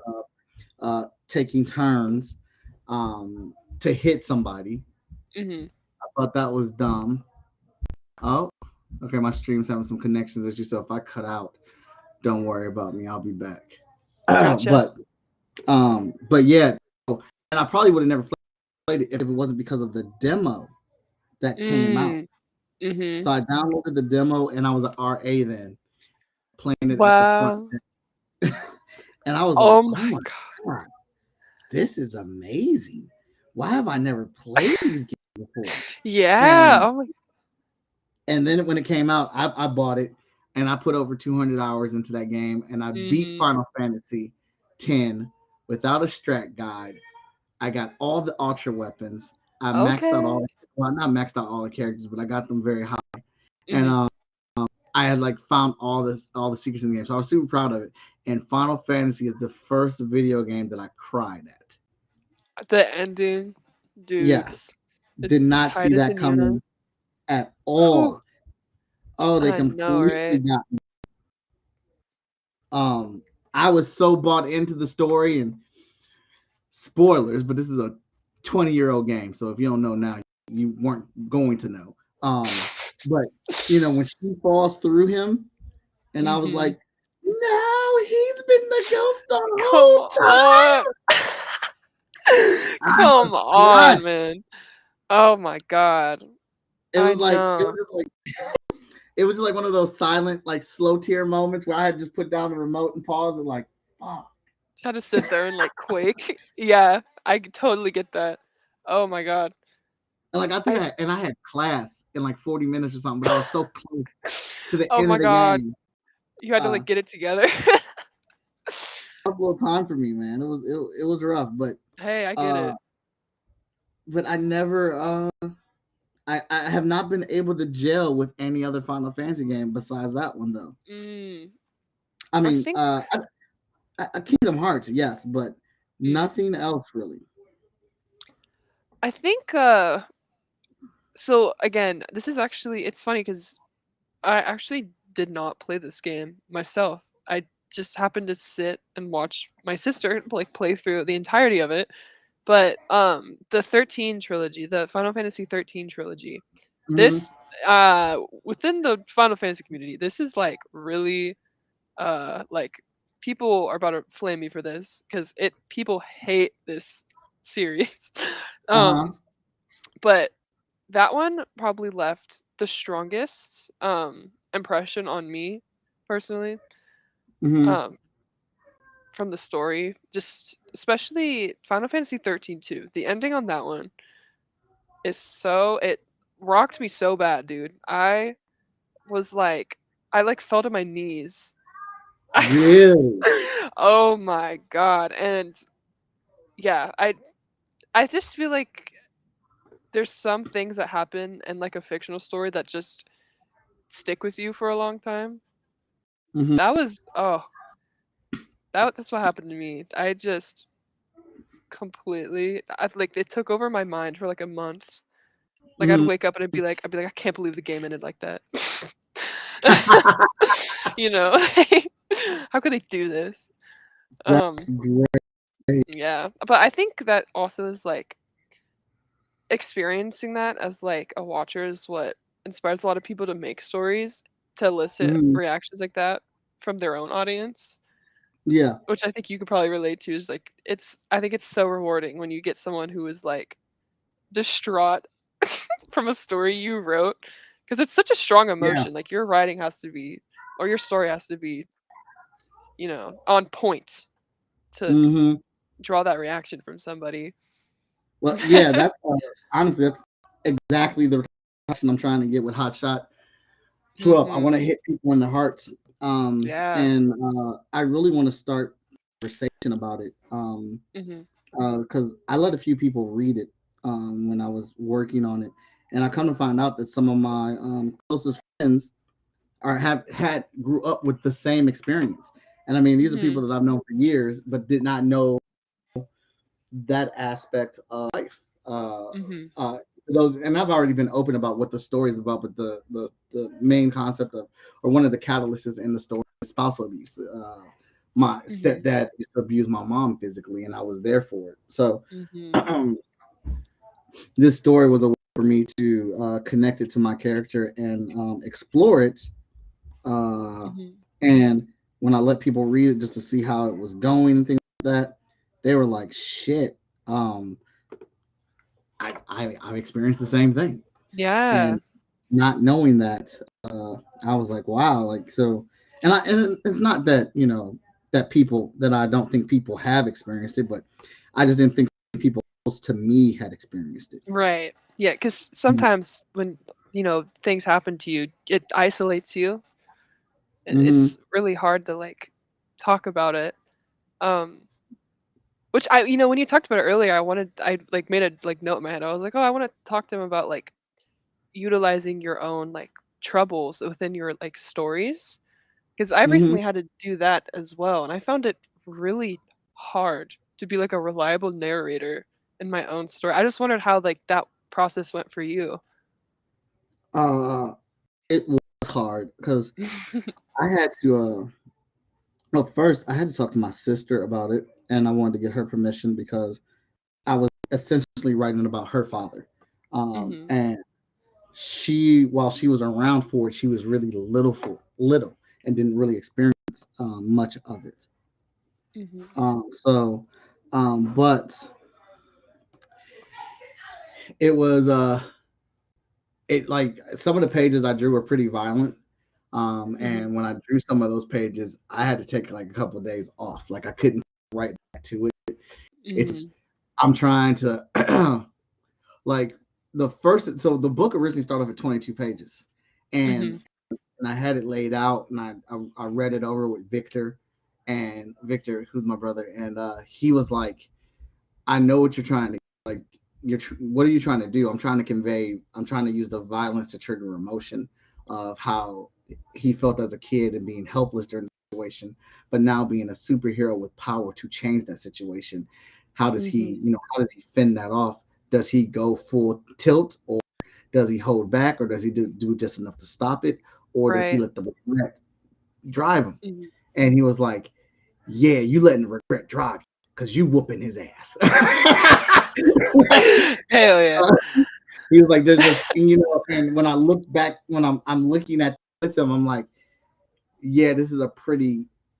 of taking turns to hit somebody. Mhm. I thought that was dumb. Oh, okay. My stream's having some connections issues, so if I cut out, don't worry about me. I'll be back. Gotcha. But yeah, and I probably would have never played it if it wasn't because of the demo that came out. Mm. Mhm. So I downloaded the demo and I was an RA then playing it at the front. Wow. And I was like, Oh oh my my god. God, this is amazing. Why have I never played these games before? Yeah. And Oh my. and then when it came out, I bought it and I put over 200 hours into that game and I beat Mhm. Final Fantasy 10 without a strat guide. I got all the ultra weapons. I maxed out Okay. well, not maxed out all the characters, but I got them very high. And Mhm. I had like found all the secrets in the game. So I was super proud of it. And Final Fantasy is the first video game that I cried at. The ending, dude. Yes. It's Did not see Titus that and Yuna. coming at Whew. all. Oh, they I know, completely right? got me. I was so bought into the story and spoilers, but this is a 20-year-old game. So if you don't know now, you weren't going to know. But when she falls through him, and I was Mhm. like, no, he's been the ghost the Come whole on. time. I Come was on, crushed. man. Oh my god. It I was like know. it was just like one of those silent, like slow tier moments where I had to just put down the remote and pause and like, fuck. Just had to sit there and like quake. Yeah, I totally get that. Oh my god. And like I think I I had class in like 40 minutes or something, but I was so close to the Oh end my of the god. game. You had to Uh, like get it together. little time for me, man. It was rough, Hey, I get uh, it. but I never I have not been able to gel with any other Final Fantasy game besides that one though. Mm, I I mean, think. Kingdom Hearts, yes, but Mm, nothing else really. I think. So again, this is actually it's funny because I actually did not play this game myself. I just happened to sit and watch my sister like play through the entirety of it. But the 13 trilogy, the Final Fantasy 13 trilogy, Hmm. this within the Final Fantasy community, this is like really like people are about to flame me for this because it people hate this series. Uh huh. um but that one probably left the strongest impression on me personally, Hmm. um from the story, just especially Final Fantasy 13 too. The ending on that one is so it rocked me so bad, dude. Was like I like fell to my knees. Really? Oh my god. And yeah, I just feel like there's some things that happen in like a fictional story that just stick with you for a long time. Hmm. That was that's what happened to me. I just completely like it took over my mind for like a month. Like I'd Hmm. wake up and I'd be like, I can't believe the game ended like that. You know, how could they do this? That's great. Yeah, but I think that also is like experiencing that as like a watcher is what inspires a lot of people to make stories to elicit Hmm. reactions like that from their own audience, Yeah. which I think you could probably relate to. Is like I think it's so rewarding when you get someone who is like distraught from a story you wrote because it's such a strong Yeah. emotion. Like your writing has to be or your story has to be, on point to Hmm. draw that reaction from somebody. Well, yeah. That's honestly that's exactly the reaction I'm trying to get with Hot Shot 12. I Mhm. want to hit people in the hearts. Yeah. And I really want to start a conversation about it. Mhm. Because I let a few people read it when I was working on it, and I come to find out that some of my closest friends have had grew up with the same experience. And I mean, these are people Mhm. that I've known for years, but did not know that aspect of life. Mhm. Those, and I've already been open about what the story is about, but the main concept of, or one of the catalysts in the story is spousal abuse. My Mhm. stepdad used to abuse my mom physically, and I was there for it. So Mhm. this story was a way for me to connect it to my character and explore it. Uh, Mhm. and when I let people read it just to see how it was going and things like that, they were like, "Shit, um, I've experienced the same thing." Yeah. And not knowing that, I was like, "Wow!" Like so, and it's not that that people that I don't think people have experienced it, but I just didn't think people close to me had experienced it. Right. Yeah, because sometimes when, things happen to you, it isolates you. Mm-hmm. It's really hard to like talk about it. Um, which when you talked about it earlier, I like made a like note in my head. I was like, oh, I want to talk to him about like utilizing your own like troubles within your like stories because I've Mm-hmm. recently had to do that as well, and I found it really hard to be like a reliable narrator in my own story. I just wondered how like that process went for you. Uh, it was hard because I had to. Well, first I had to talk to my sister about it, and I wanted to get her permission because I was essentially writing about her father. Mhm. And while she was around for it, she was really little, and didn't really experience much of it. Mhm. So, but it was it like some of the pages I drew were pretty violent. Mhm. And when I drew some of those pages, I had to take like a couple of days off. Like I couldn't write back to it. It's Mhm. I'm trying to like the book originally started off at 22 pages, and Mhm. I had it laid out, and I read it over with Victor, and Victor, who's my brother, and he was like, I know what you're trying to like. What are you trying to do? I'm trying to convey. I'm trying to use the violence to trigger emotion of how he felt as a kid and being helpless during the situation, but now being a superhero with power to change that situation. How does he, Mhm. how does he fend that off? Does he go full tilt, or does he hold back, or does he do just enough to stop it, or does he Right. let the regret drive him? Mhm. And he was like, "Yeah, you letting the regret drive because you whooping his ass." Hell yeah. He was like, "There's this," and when I look back, when I'm looking at with him, I'm like, "Yeah, this is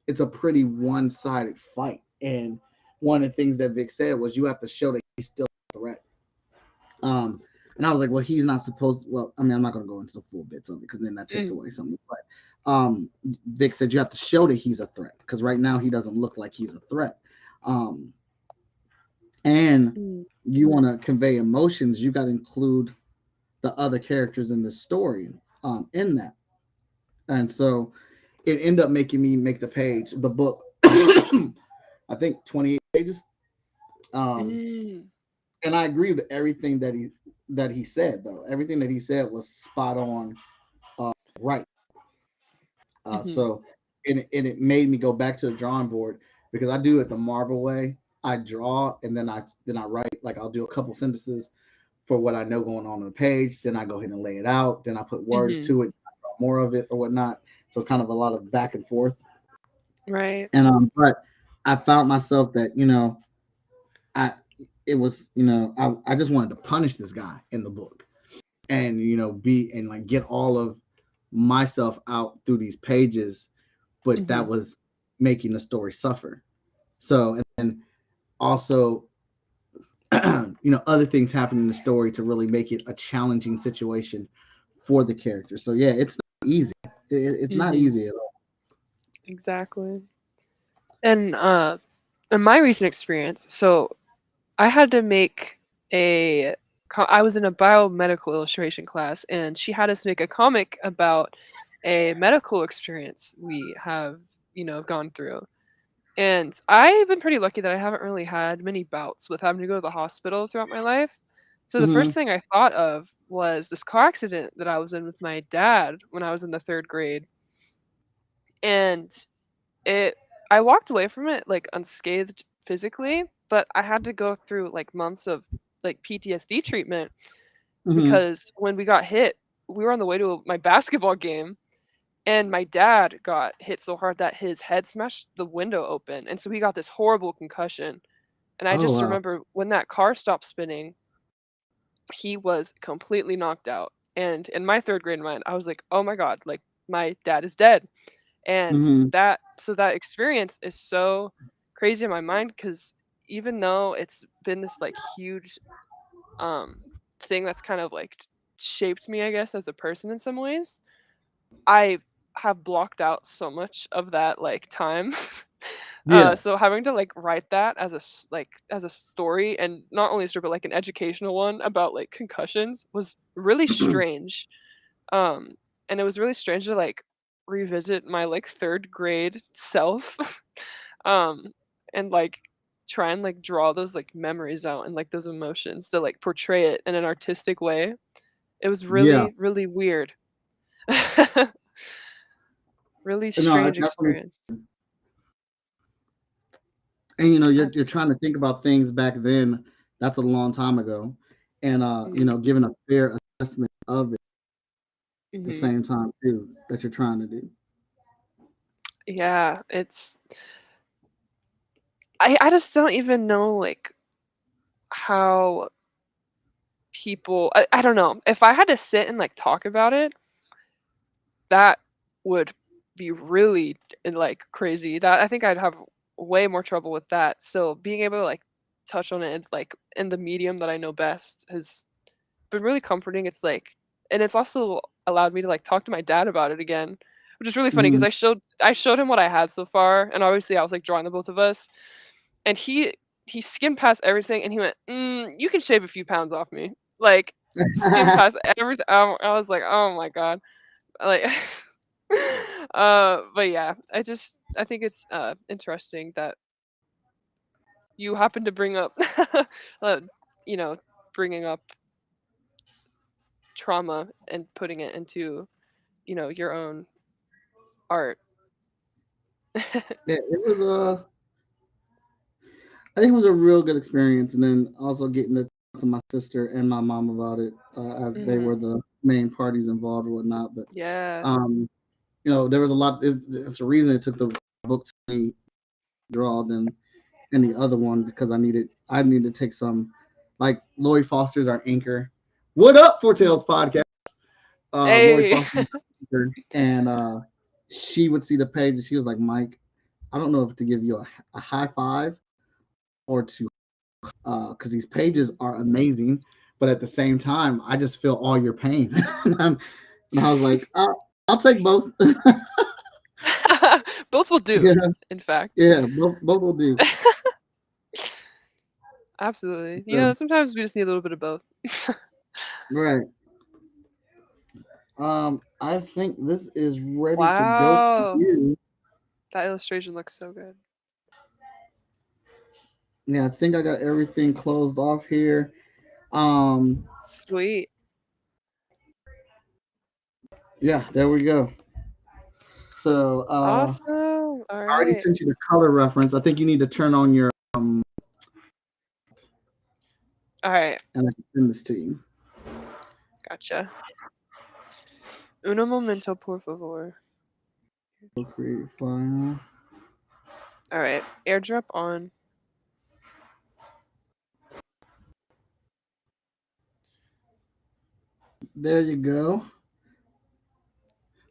it's a pretty one-sided fight." And one of the things that Vic said was, "You have to show that he's still a threat." Um, and I was like, "Well, he's not supposed." Well, I mean, I'm not going to go into the full bits of it because then that takes Mm. away something. But Vic said you have to show that he's a threat because right now he doesn't look like he's a threat. Um, and Mm. you want to convey emotions, you got to include the other characters in the story in that. And so it ended up making me make the book, I think 28 pages. Um, Mm. and I agree with everything that he said, though. Everything that he said was spot on, right. Mhm. So it made me go back to the drawing board because I do it the Marvel way. I draw and then I write, like I'll do a couple sentences for what I know going on the page. Then I go ahead and lay it out. Then I put words Mhm. to it, more of it or whatnot. So it's kind of a lot of back and forth. Right. And but I found myself that I it was I just wanted to punish this guy in the book, and be and like get all of myself out through these pages, but that Mhm. was making the story suffer. So and then also other things happen in the story to really make it a challenging situation for the character. So yeah, it's not easy. It's not Mhm. easy at all. Exactly. And in my recent experience, so I had to make I was in a biomedical illustration class, and she had us make a comic about a medical experience we have, gone through. And I've been pretty lucky that I haven't really had many bouts with having to go to the hospital throughout my life. So the first Mm-hmm. thing I thought of was this car accident that I was in with my dad when I was in the 3rd grade. And it I walked away from it, like, unscathed physically, but I had to go through, like, months of, like, PTSD treatment Mm-hmm. because when we got hit, we were on the way to my basketball game, and my dad got hit so hard that his head smashed the window open, and so he got this horrible concussion, and I Oh just wow. remember when that car stopped spinning, he was completely knocked out, and in my 3rd grade mind, I was like, "Oh my god, like, my dad is dead." And Mm-hmm. that experience is so crazy in my mind because even though it's been this, like, huge, um, thing that's kind of, like, shaped me, I guess, as a person in some ways, I have blocked out so much of that, like, time. Yeah. So having to, like, write that as as a story, and not only a story, but, like, an educational one about, like, concussions was really strange. Um, and it was really strange to, like, revisit my, like, 3rd grade self, um, and, like, try and, like, draw those, like, memories out and, like, those emotions to, like, portray it in an artistic way. It was Yeah. really, really weird. Really No, I strange definitely. experience. And you're Absolutely. trying to think about things back then. That's a long time ago, and Mhm, giving a fair assessment of it at the mhm. same time too that you're trying to do. Yeah, I just don't even know, like, how I don't know. If I had to sit and, like, talk about it, that would be really, like, crazy. That I think I'd have way more trouble with that. So being able to, like, touch on it, like, in the medium that I know best has been really comforting. It's like, and it's also allowed me to, like, talk to my dad about it again, which is really funny because Hmm. I showed him what I had so far, and obviously I was, like, drawing the both of us, and he skimmed past everything, and he went, you can shave a few pounds off me." Like, skimmed past everything. I was like, "Oh my god." Like But yeah, I think it's interesting that you happen to bring up, uh, you know, bringing up trauma and putting it into, your own art. Yeah, it was I think it was a real good experience, and then also getting to talk to my sister and my mom about it, as they Hmm. were the main parties involved or whatnot. But Yeah. um, there was a lot. It's the reason it took the book to draw than any other one because I needed to take some, like Lori Foster's our anchor. What up, Four Tales podcast? Lori Hey. Foster, and she would see the page and she was like, Mike, I don't know if to give you a high five or to because these pages are amazing, but at the same time, I just feel all your pain. and I was like, I'll take both. Both will do, Yeah, in fact. yeah, both will do. Absolutely. So, Sometimes we just need a little bit of both. right. I think this is ready to go for Wow. you. That illustration looks so good. Yeah, I think I got everything closed off here. Um, Sweet. yeah, there we go. So, Awesome. All I already right. sent you the color reference. I think you need to turn on your All right. and I can send this to you. Gotcha. Uno momento, por favor. Create file. All right. Airdrop on. There you go.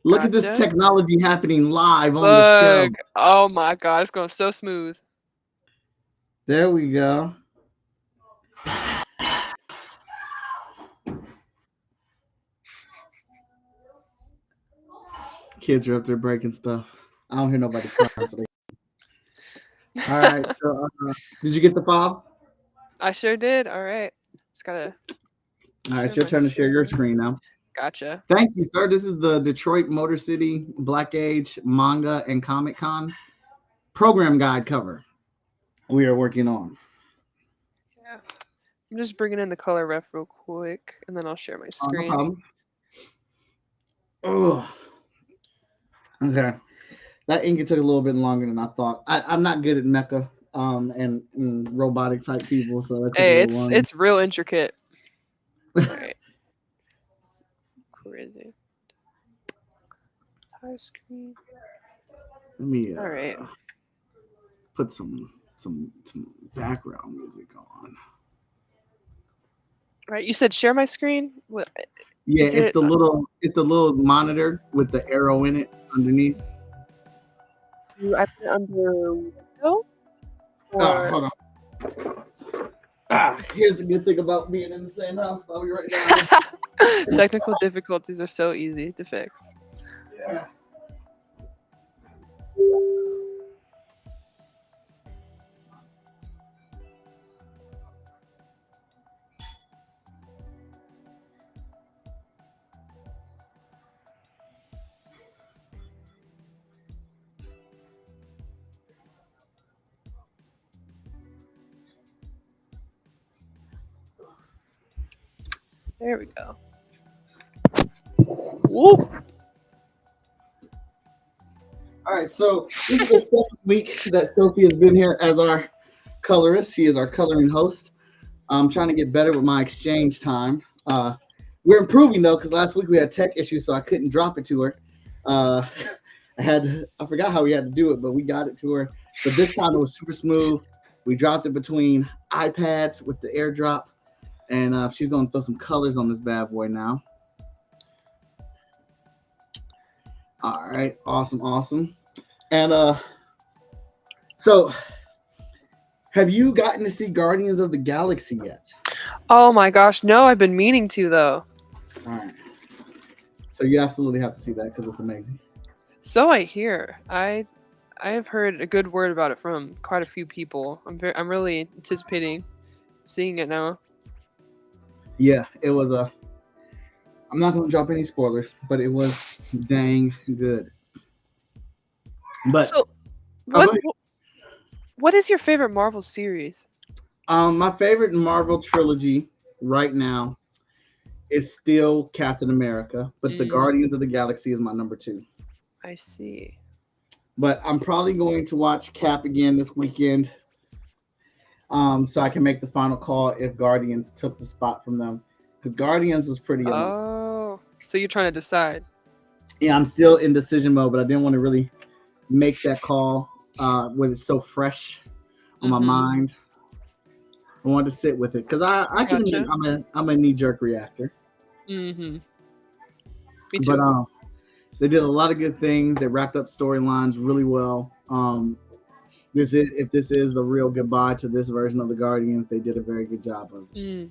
Look at this Gotcha. technology happening live on the show. Look. Oh my God. It's going so smooth. There we go. Kids are up there breaking stuff. I don't hear nobody crying. All right. So, did you get the file? I sure did. All right. Just gotta All right. share It's your my turn to share your screen. screen now. Gotcha. Thank you, sir. This is the Detroit Motor City Black Age Manga and Comic Con program guide cover we are working on. Yeah. I'm just bringing in the color ref real quick, and then I'll share my No screen. problem. Oh, okay. That ink took a little bit longer than I thought. I'm not good at mecha and robotic type people, so that took a Hey, little it's longer. it's real intricate. All right. It's crazy. High screen. Let me All right. put some background music on. Right. You said share my screen. What Yeah, is it? it's the little monitor with the arrow in it underneath. I put it under window Ah, or hold on. Here's the good thing about being in the same house. I'll be right down here. technical difficulties are so easy to fix. Yeah. There we go. Whoop. All right, so this is the second week that Sophie has been here as our colorist. She is our coloring host. I'm trying to get better with my exchange time. We're improving though, because last week we had tech issues, so I couldn't drop it to her. I forgot how we had to do it, but we got it to her. But this time it was super smooth. We dropped it between iPads with the airdrop, and she's gonna throw some colors on this bad boy now. All right, awesome. And so have you gotten to see Guardians of the Galaxy yet? Oh my gosh, no, I've been meaning to though. All right. So you absolutely have to see that because it's amazing. So I hear. I have heard a good word about it from quite a few people. I'm really anticipating seeing it now. Yeah, it was I'm not gonna drop any spoilers, but it was dang good. But So, I'll what go ahead. what is your favorite Marvel series? My favorite Marvel trilogy right now is still Captain America, but the Mm, Guardians of the Galaxy is my number two. I see. But I'm probably going to watch Cap again this weekend, so I can make the final call if Guardians took the spot from them, because Guardians was pretty amazing. Oh, so you're trying to decide. Yeah, I'm still in decision mode, but I didn't want to really make that call when it's so fresh on my Mm-hmm. mind. I wanted to sit with it because I can admit Gotcha. I'm a knee jerk reactor, Mm-hmm. Me but too. they did a lot of good things. They wrapped up storylines really well. This is if this is a real goodbye to this version of the Guardians, they did a very good job of it. Mm.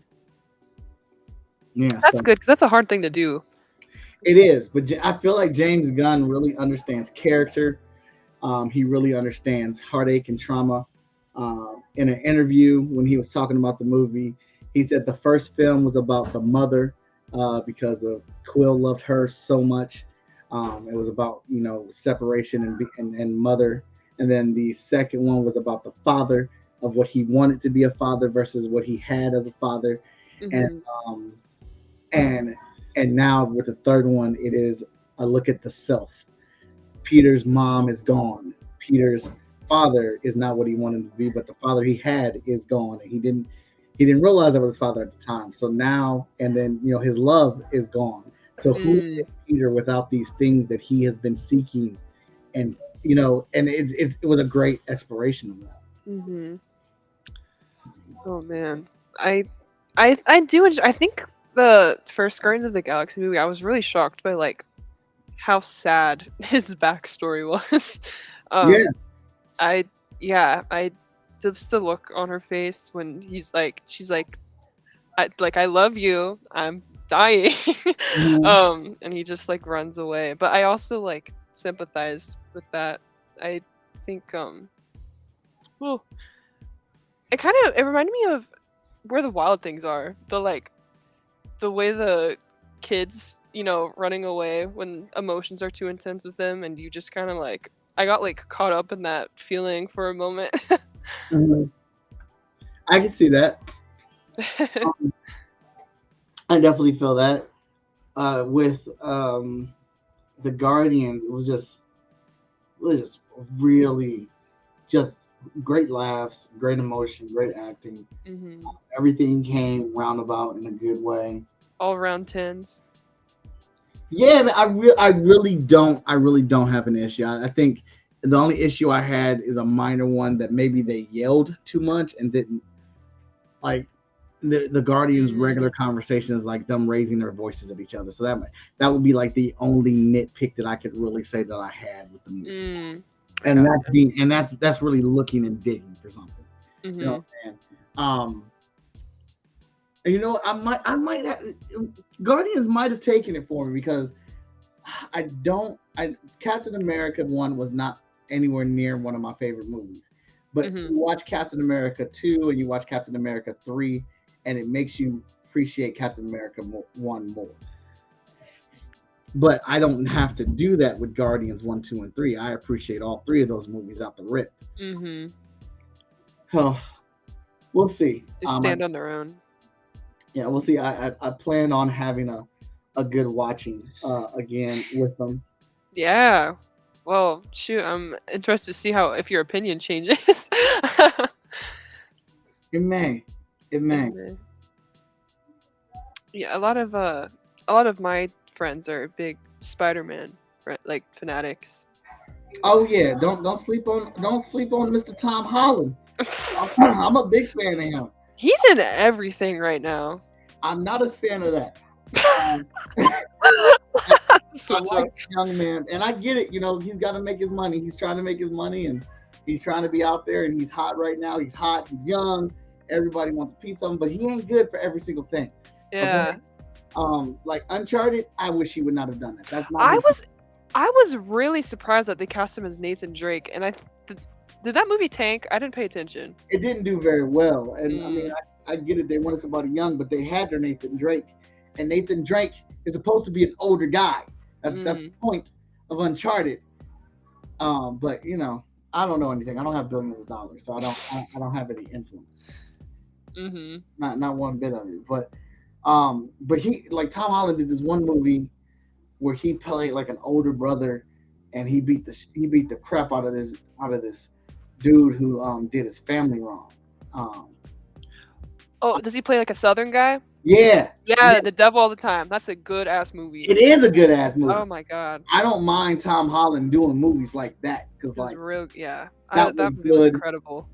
Yeah, That's so good because that's a hard thing to do. it is. But I feel like James Gunn really understands character. He really understands heartache and trauma. In an interview when he was talking about the movie, he said the first film was about the mother because of Quill loved her so much. It was about separation and mother, and then the second one was about the father of what he wanted to be a father versus what he had as a father, and Mm-hmm. um, and and now with the third one, it is a look at the self. Peter's mom is gone. Peter's father is not what he wanted to be, but the father he had is gone, and he didn't realize that was his father at the time. So now, and then his love is gone. So who Mm. is Peter without these things that he has been seeking? And and it was a great exploration of that. Mm-hmm. Oh man, I do enjoy. I think the first Guardians of the Galaxy movie, I was really shocked by like how sad his backstory was. Yeah, um, I yeah, I just the look on her face when she's like, I love you, I'm dying, mhm. and he just like runs away. But I also like sympathize with that. I think well, it reminded me of where the wild things are. The way the kids, running away when emotions are too intense with them, and you just kind of like I got like caught up in that feeling for a moment. Mhm. I can see that. Um, I definitely feel that. With the Guardians, it was just really just great laughs, great emotion, great acting. Hmm. Everything came roundabout in a good way. All around tens. Yeah, man, I really don't have an issue. I think the only issue I had is a minor one that maybe they yelled too much and didn't like the Guardians' Mm, regular conversation is like them raising their voices at each other. So that would be like the only nitpick that I could really say that I had with the movie. I And gotcha. that's really looking and digging for something. You know Hmm. what I'm saying? And I might have, Guardians might have taken it for me because I Captain America 1 was not anywhere near one of my favorite movies. But Hmm. you watch Captain America 2 and you watch Captain America 3 and it makes you appreciate Captain America 1 more. But I don't have to do that with Guardians 1, 2, and 3. I appreciate all three of those movies out the rip. Hmm. Oh, we'll see. They stand on their own. Yeah, we'll see. I plan on having a good watching again with them. Yeah. Well, shoot, I'm interested to see how if your opinion changes. It may. It may. And, yeah, a lot of my friends are big Spider-Man like fanatics. Oh yeah, don't sleep on Mr. Tom Holland. I'm a big fan of him. He's in everything right now. I'm not a fan of that. Um, I Switch like up. the young man, and I get it. He's got to make his money. He's trying to make his money, and he's trying to be out there. And he's hot right now. He's hot. He's young. Everybody wants a piece of him, but he ain't good for every single thing. Okay. Yeah. Like Uncharted, I wish he would not have done that. That's not I his. was I was really surprised that they cast him as Nathan Drake, and did that movie tank? I didn't pay attention. It didn't do very well, and I mean, Mm, I get it. They wanted somebody young, but they had their Nathan Drake, and Nathan Drake It's supposed to be an older guy. That's the Mm. point of Uncharted. But you know, I don't know anything. I don't have billions of dollars, so I don't have any influence. Mhm. Not one bit of it. But he, like, Tom Holland did this one movie where he played like an older brother, and he beat the crap out of this dude who did his family wrong. Oh, does he play like a Southern guy? Yeah, Yeah, The Devil All the Time. That's a good ass movie. it is a good ass movie. Oh my god, I don't mind Tom Holland doing movies like that because it was like real. Yeah, that that was movie was good. incredible.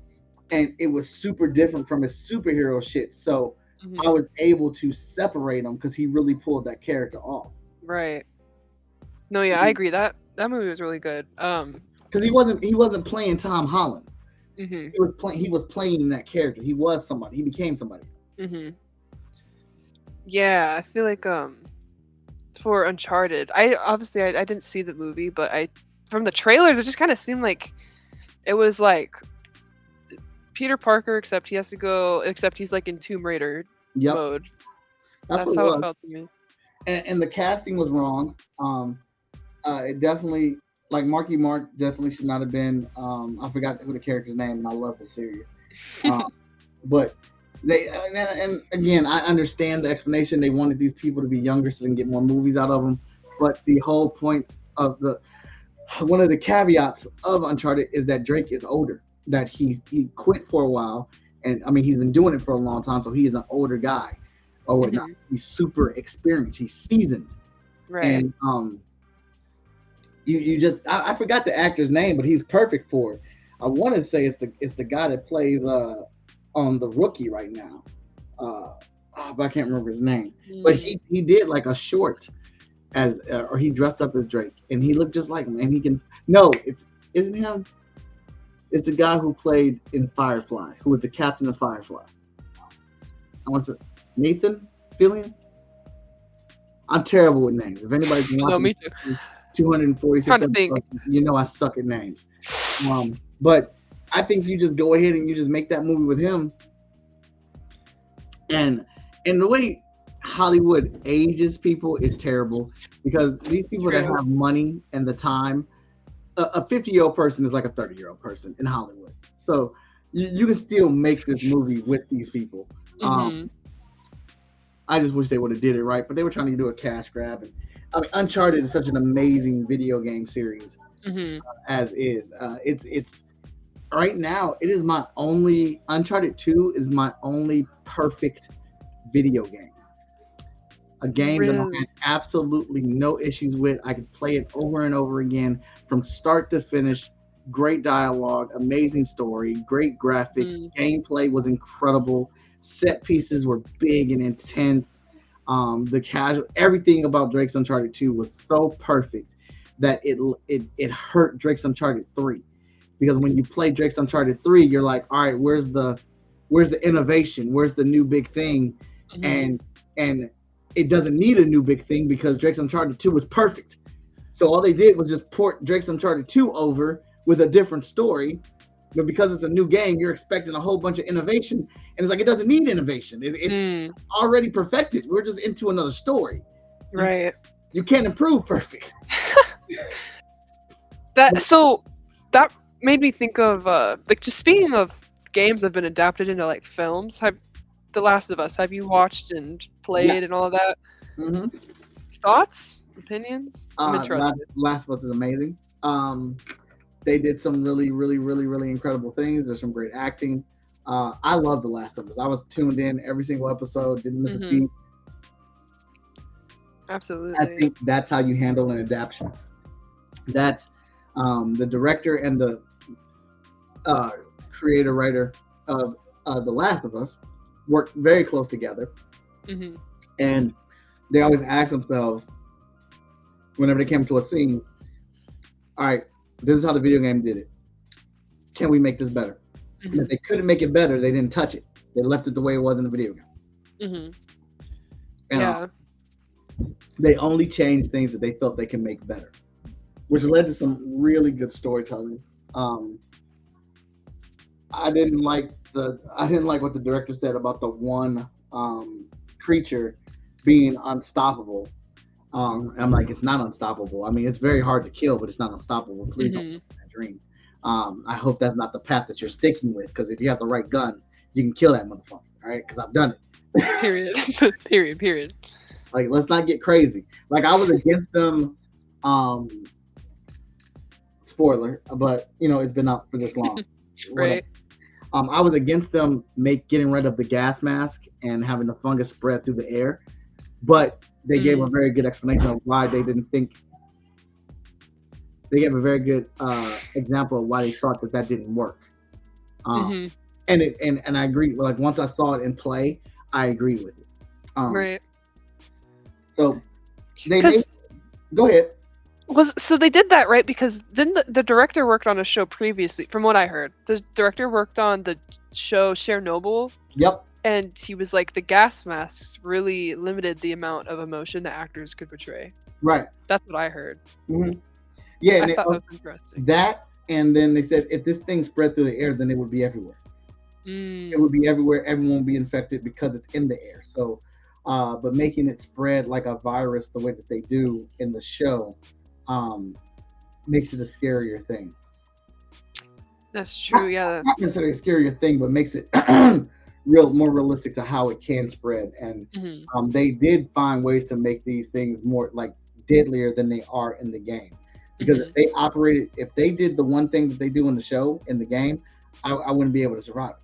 And it was super different from his superhero shit. So Mhm. I was able to separate him because he really pulled that character off. Right. No, yeah, I agree. That movie was really good. Because he wasn't playing Tom Holland. Mhm. He was playing that character. He was somebody. He became somebody. Mhm. Yeah, I feel like for Uncharted, I didn't see the movie, but from the trailers it just kind of seemed like it was like Peter Parker, except he's like in Tomb Raider Yep, mode. that's That's what it how was. it felt to me. And the casting was wrong. It definitely, like, Marky Mark definitely should not have been. I forgot who the character's name, and I love the series. But they, and again, I understand the explanation. They wanted these people to be younger so they can get more movies out of them. But the whole point of one of the caveats of Uncharted is that Drake is older. That he quit for a while, and I mean he's been doing it for a long time, so he is an older guy, or whatnot. He's super experienced. He's seasoned. Right. And you just I forgot the actor's name, but he's perfect for it. I want to say it's the guy that plays on The Rookie right now. But I can't remember his name. But he did like a short as or he dressed up as Drake, and he looked just like him. And he can isn't him. It's the guy who played in Firefly, who was the captain of Firefly. I want to Nathan Fillion. I'm terrible with names. If anybody's watching, No, me too. 246 Trying to think. you know I suck at names. But I think you just go ahead and you just make that movie with him. And the way Hollywood ages people is terrible because these people that have money and the time, a 50-year-old person is like a 30-year-old person in Hollywood. So you can still make this movie with these people. I just wish they would have did it right, but they were trying to do a cash grab. And I mean, Uncharted is such an amazing video game series, as is. It's right now. It is my only Uncharted 2 is my only perfect video game. A game that I had absolutely no issues with. I could play it over and over again from start to finish. Great dialogue, amazing story, great graphics, gameplay was incredible. Set pieces were big and intense. Everything about Drake's Uncharted 2 was so perfect that it hurt Drake's Uncharted 3. Because when you play Drake's Uncharted 3, you're like, all right, where's the innovation? Where's the new big thing? And it doesn't need a new big thing because Drake's Uncharted 2 was perfect. So all they did was just port Drake's Uncharted 2 over with a different story. But because it's a new game, you're expecting a whole bunch of innovation. And it's like, it doesn't need innovation. It's already perfected. We're just into another story. Right. You can't improve perfect. That made me think of like, just speaking of games that have been adapted into like films, The Last of Us, have you watched and played and all of that? Thoughts? Opinions? I'm interested. Last of Us is amazing. They did some really, really, really, really incredible things. There's some great acting. I love The Last of Us. I was tuned in every single episode, didn't miss a beat. Absolutely. I think that's how you handle an adaptation. That's the director and the creator writer of The Last of Us work very close together, and they always ask themselves whenever they came to a scene, all right, this is how the video game did it. Can we make this better? And if they couldn't make it better, they didn't touch it. They left it the way it was in the video game. And they only changed things that they felt they can make better, which led to some really good storytelling. I didn't like what the director said about the one creature being unstoppable. I'm like, it's not unstoppable. I mean, it's very hard to kill, but it's not unstoppable. Please don't live that dream. I hope that's not the path that you're sticking with, because if you have the right gun, you can kill that motherfucker. All right, because I've done it. Period. Period. Like, let's not get crazy. Like, I was against them. Spoiler, but it's been out for this long. Right. I was against them getting rid of the gas mask and having the fungus spread through the air, but they gave a very good explanation of why they didn't think. They gave a very good example of why they thought that didn't work. And I agree. Like, once I saw it in play, I agree with it. Right. So go ahead. So they did that, right? Because then the director worked on a show previously, from what I heard. The director worked on the show Chernobyl. Yep. And he was like, the gas masks really limited the amount of emotion the actors could portray. Right. That's what I heard. Mm-hmm. Yeah, I thought that was interesting. That, and then they said if this thing spread through the air, then it would be everywhere. It would be everywhere. Everyone would be infected because it's in the air. So, but making it spread like a virus the way that they do in the show makes it a scarier thing. That's true, yeah. Not necessarily a scarier thing, but makes it more realistic to how it can spread. And they did find ways to make these things more like deadlier than they are in the game. Because if they did the one thing that they do in the show, in the game, I wouldn't be able to survive.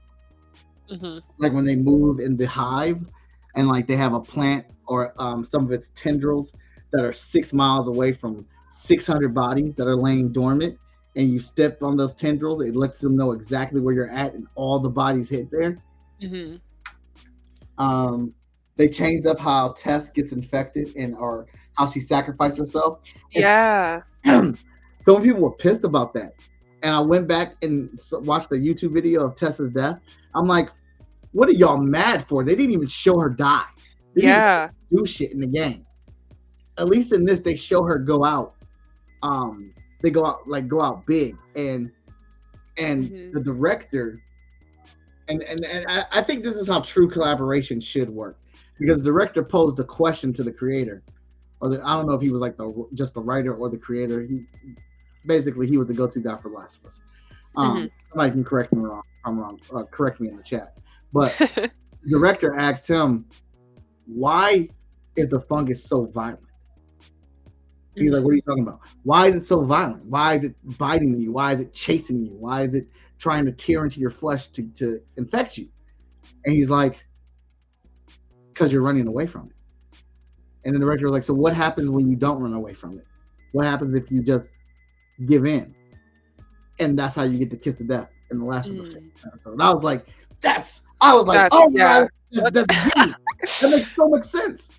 Like when they move in the hive and like they have a plant or some of its tendrils that are 6 miles away from 600 bodies that are laying dormant, and you step on those tendrils, it lets them know exactly where you're at and all the bodies hit there. They changed up how Tess gets infected or how she sacrificed herself. Yeah. So many people were pissed about that. And I went back and watched the YouTube video of Tessa's death. I'm like, what are y'all mad for? They didn't even show her die. They didn't even do shit in the game. At least in this, they show her go out. They go out big. And the director, and I think this is how true collaboration should work. Because the director posed a question to the creator. I don't know if he was like just the writer or the creator. Basically, he was the go-to guy for Last of Us. Somebody can correct me wrong. I'm wrong. Correct me in the chat. But the director asked him, "Why is the fungus so violent?" He's like, "What are you talking about? Why is it so violent? Why is it biting you? Why is it chasing you? Why is it trying to tear into your flesh to infect you?" And he's like, "Because you're running away from it." And the director was like, "So what happens when you don't run away from it? What happens if you just give in?" And that's how you get the kiss of death in the Last of Us episode. And I was like, oh my God, that's that makes so much sense.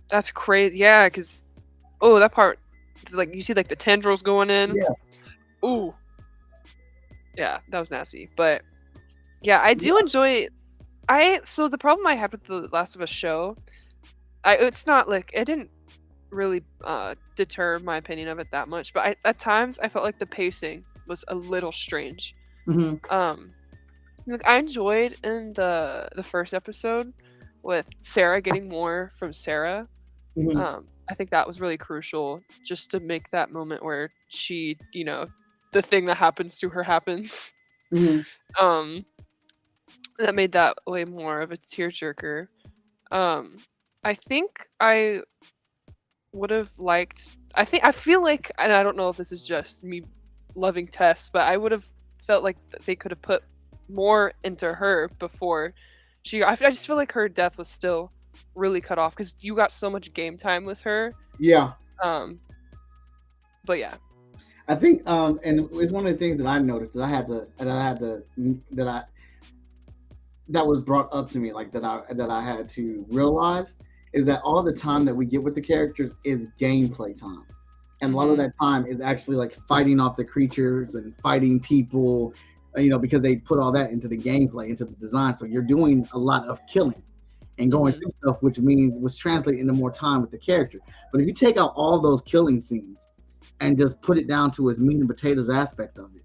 That's crazy. Yeah, because that part, like you see like the tendrils going in. Yeah. Ooh. Yeah, that was nasty. But yeah, I do enjoy. So the problem I had with the Last of Us show, it's not like it didn't really deter my opinion of it that much, but at times I felt like the pacing was a little strange. Like I enjoyed in the first episode with Sarah getting more from Sarah. I think that was really crucial, just to make that moment where she, the thing that happens to her happens. That made that way more of a tearjerker. I think I would have liked. I feel like, and I don't know if this is just me loving Tess, but I would have felt like they could have put more into her before she. I just feel like her death was still really cut off because you got so much game time with her. Yeah. But yeah. I think and it's one of the things that I noticed that was brought up to me, like that I had to realize, is that all the time that we get with the characters is gameplay time. And a lot of that time is actually like fighting off the creatures and fighting people, because they put all that into the gameplay, into the design. So you're doing a lot of killing and going through stuff, which translates into more time with the character. But if you take out all those killing scenes and just put it down to its meat and potatoes aspect of it,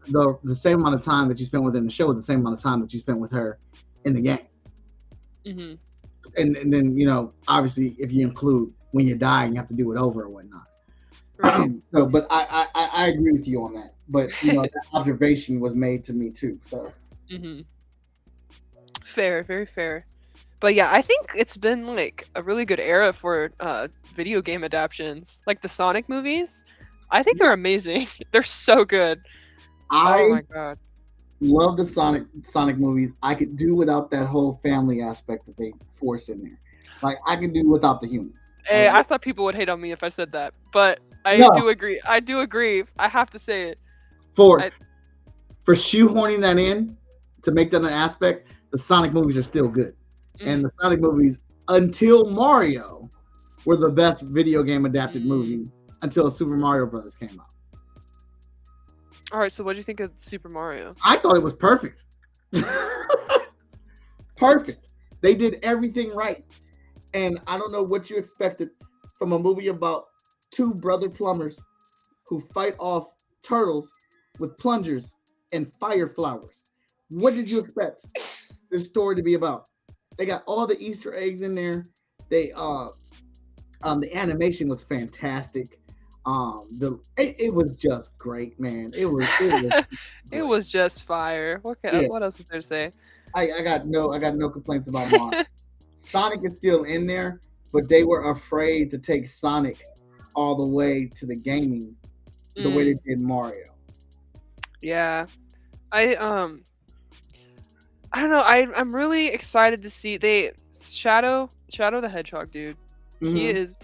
the same amount of time that you spent within the show is the same amount of time that you spent with her in the game. And then, obviously, if you include when you die and you have to do it over or whatnot. Right. So, but I agree with you on that. But that observation was made to me too. So Hmm. Fair, very fair. But yeah, I think it's been like a really good era for video game adaptations. Like the Sonic movies. I think they're amazing. They're so good. Oh I my god. love the Sonic movies. I could do without that whole family aspect that they force in there. Like I could do without the humans. Hey, I thought people would hate on me if I said that, but I No, do agree. I do agree. I have to say it. for I, for shoehorning that in to make that an aspect, the Sonic movies are still good. And mm, the Sonic movies until Mario were the best video game adapted mm. movie until Super Mario Brothers came out. All right, so what do you think of Super Mario? I thought it was perfect. Perfect. They did everything right. And I don't know what you expected from a movie about two brother plumbers who fight off turtles with plungers and fire flowers. What did you expect this story to be about? They got all the Easter eggs in there. They the animation was fantastic. It was just great, man. It was It great. was just fire. Yeah, What else is there to say? I got no complaints about Mario. Sonic is still in there, but they were afraid to take Sonic all the way to the gaming the way they Mm, did Mario. yeah. I I don't know. I'm really excited to see Shadow the Hedgehog, dude. He Hmm. is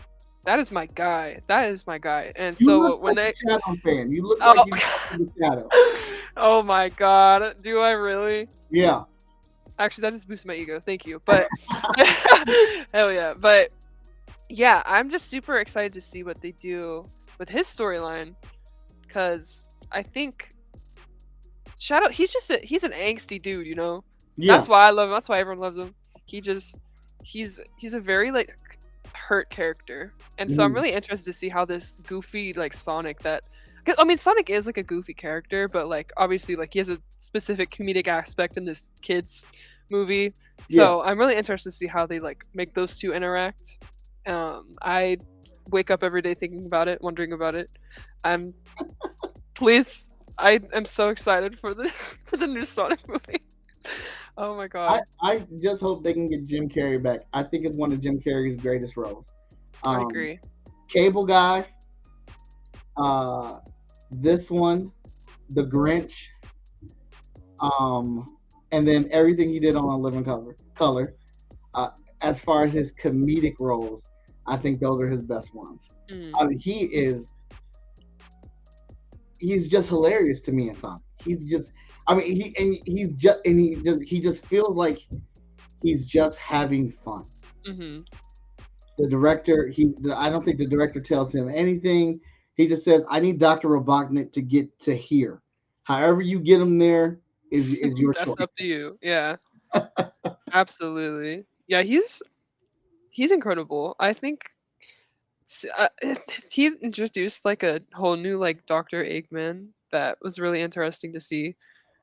that is my guy. That is my guy. And You so look when like a they Shadow fan. You look like oh you got the Shadow. oh my god, do I really? Yeah. Actually, that just boosted my ego. Thank you. But hell yeah. But yeah, I'm just super excited to see what they do with his storyline because I think Shadow he's an angsty dude, you know. Yeah. That's why I love him. That's why everyone loves him. He just he's a very like hurt character, and so I'm Mhm. really interested to see how this goofy like Sonic that. 'Cause, I mean, Sonic is like a goofy character, but like obviously like he has a specific comedic aspect in this kids movie. Yeah. So I'm really interested to see how they like make those two interact. I wake up every day thinking about it, wondering about it. I'm please. I am so excited for the for the new Sonic movie. Oh my I, god. I just hope they can get Jim Carrey back. I think it's one of Jim Carrey's greatest roles. I Um, agree. Cable Guy, uh, this one, The Grinch, and then everything he did on A Living Color. Uh, as far as his comedic roles, I think those are his best ones. Mm, I mean, he's just hilarious to me in Sonic. He's just, I mean, he just feels like he's just having fun. hmm The director, I don't think the director tells him anything. He just says, "I need Dr. Robotnik to get to here. However you get him there is your That's choice." up to you. Yeah, absolutely. Yeah, he's incredible. I think he introduced like a whole new like Dr. Eggman that was really interesting to see.